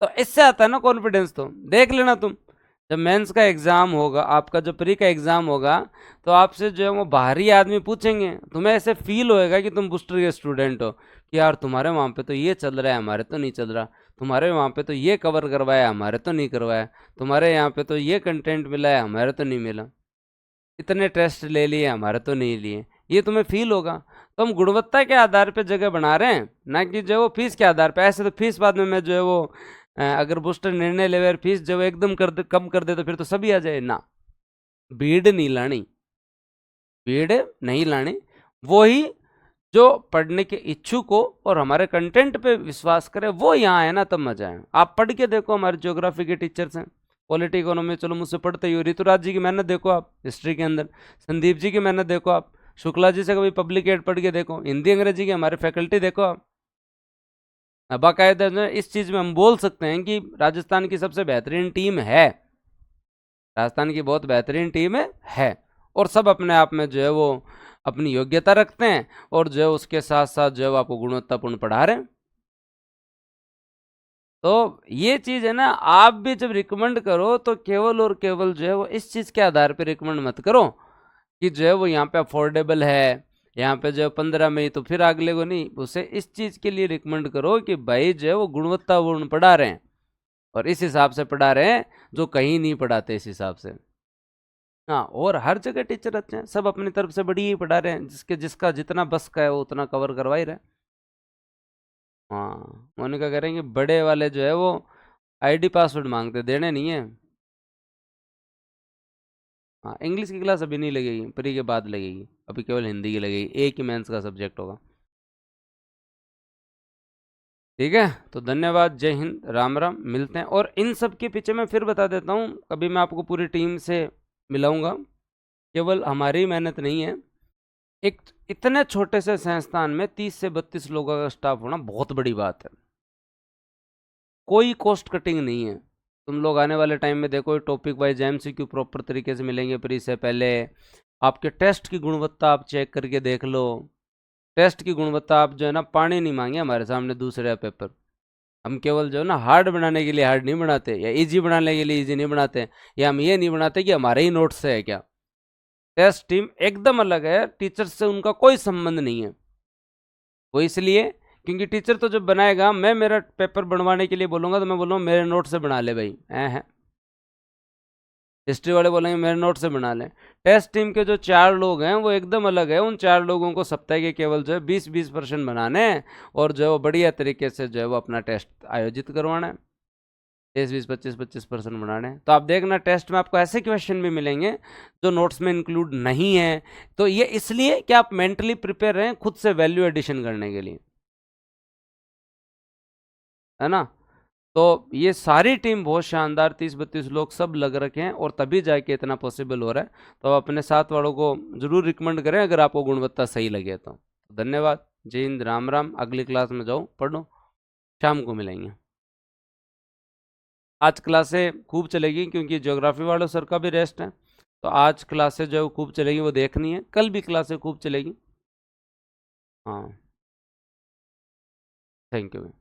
तो इससे आता है ना कॉन्फिडेंस। तो देख लेना तुम, जब मेंस का एग्ज़ाम होगा, आपका जो प्री का एग्ज़ाम होगा, तो आपसे जो है वो बाहरी आदमी पूछेंगे, तुम्हें ऐसे फील होएगा कि तुम बूस्टर के स्टूडेंट हो, कि यार तुम्हारे वहाँ पे तो ये चल रहा है, हमारे तो नहीं चल रहा, तुम्हारे वहाँ पे तो ये कवर करवाया, हमारे तो नहीं करवाया, तुम्हारे यहाँ पे तो ये कंटेंट मिला है, हमारे तो नहीं मिला, इतने टेस्ट ले लिए, हमारे तो नहीं लिए, ये तुम्हें फील होगा। तो हम गुणवत्ता के आधार पे जगह बना रहे हैं, ना कि जो वो फीस के आधार पे। ऐसे तो फीस बाद में मैं जो है वो अगर बूस्टर निर्णय ले और फीस जब एकदम कम कर दे तो फिर तो सभी आ जाए ना, भीड़ नहीं लानी, भीड़ नहीं लानी। वही जो पढ़ने के इच्छुक हो और हमारे कंटेंट पे विश्वास करे, वो यहाँ है ना, तब मजा है। आप पढ़ के देखो, हमारे ज्योग्राफी के टीचर्स हैं, पॉलिटी इकोनॉमी चलो मुझसे पढ़ते ही हो, ऋतुराज जी की मेहनत देखो आप हिस्ट्री के अंदर, संदीप जी की मेहनत देखो आप, शुक्ला जी से कभी पब्लिक एड पढ़ के देखो, हिंदी अंग्रेजी के हमारे फैकल्टी देखो आप। बाकायदा इस चीज़ में हम बोल सकते हैं कि राजस्थान की सबसे बेहतरीन टीम है, राजस्थान की बहुत बेहतरीन टीम है। और सब अपने आप में जो है वो अपनी योग्यता रखते हैं, और जो है उसके साथ साथ जो है वो आपको गुणवत्तापूर्ण पढ़ा रहे हैं। तो ये चीज़ है ना, आप भी जब रिकमेंड करो तो केवल और केवल जो है वो इस चीज़ के आधार पर रिकमेंड मत करो कि जो है वो यहाँ पे अफोर्डेबल है, यहाँ पे जो है 15 में ही, तो फिर अगले को नहीं, उसे इस चीज़ के लिए रिकमेंड करो कि भाई जो है वो गुणवत्तापूर्ण पढ़ा रहे हैं, और इस हिसाब से पढ़ा रहे हैं जो कहीं नहीं पढ़ाते इस हिसाब से। हाँ, और हर जगह टीचर अच्छे हैं, सब अपनी तरफ से बढ़िया ही पढ़ा रहे हैं, जिसका जितना बस का है वो उतना कवर करवा ही रहे हैं। हाँ, मोनिका कह रहे हैं कि बड़े वाले जो है वो आईडी पासवर्ड मांगते, देने नहीं है। हाँ, इंग्लिश की क्लास अभी नहीं लगेगी, प्री के बाद लगेगी, अभी केवल हिंदी की लगेगी, एक ही मेंस का सब्जेक्ट होगा। ठीक है, तो धन्यवाद, जय हिंद, राम राम, मिलते हैं। और इन सब के पीछे मैं फिर बता देता हूँ, कभी मैं आपको पूरी टीम से मिलाऊंगा, केवल हमारी मेहनत नहीं है। एक इतने छोटे से संस्थान में 30 से 32 लोगों का स्टाफ होना बहुत बड़ी बात है, कोई कॉस्ट कटिंग नहीं है। तुम लोग आने वाले टाइम में देखो, टॉपिक वाइज एमसीक्यू प्रॉपर तरीके से मिलेंगे प्री से पहले। आपके टेस्ट की गुणवत्ता आप चेक करके देख लो, टेस्ट की गुणवत्ता आप जो है ना, पानी नहीं मांगे हमारे सामने दूसरे पेपर। हम केवल जो है ना हार्ड बनाने के लिए हार्ड नहीं बनाते, या इजी बनाने के लिए इजी नहीं बनाते, या हम ये नहीं बनाते कि हमारे ही नोट्स से है क्या। टेस्ट टीम एकदम अलग है, टीचर से उनका कोई संबंध नहीं है। वो इसलिए क्योंकि टीचर तो जब बनाएगा, मैं मेरा पेपर बनवाने के लिए बोलूँगा तो मैं बोलूँगा मेरे नोट से बना ले भाई, है। हिस्ट्री वाले बोलेंगे मेरे नोट से बना लें। टेस्ट टीम के जो 4 लोग हैं वो एकदम अलग है, उन 4 लोगों को सप्ताह के केवल जो है 20-20% बनाने हैं, और जो है वो बढ़िया तरीके से जो है वो अपना टेस्ट आयोजित करवाना है। 20-20, 25-25% बनाने हैं। तो आप देखना टेस्ट में आपको ऐसे क्वेश्चन भी मिलेंगे जो नोट्स में इंक्लूड नहीं है। तो ये इसलिए कि आप मेंटली प्रिपेयर रहें खुद से वैल्यू एडिशन करने के लिए, है ना। तो ये सारी टीम बहुत शानदार, 30-32 लोग सब लग रखे हैं, और तभी जाके इतना पॉसिबल हो रहा है। तो अपने साथ वालों को जरूर रिकमेंड करें अगर आपको गुणवत्ता सही लगे तो। धन्यवाद, जय हिंद, राम राम। अगली क्लास में जाओ पढ़ो, शाम को मिलेंगे। आज क्लासें खूब चलेगी क्योंकि ज्योग्राफी वालों सर का भी रेस्ट है, तो आज क्लासें जो है वो खूब चलेगी, वो देखनी है। कल भी क्लासें खूब चलेगी। हाँ, थैंक यू।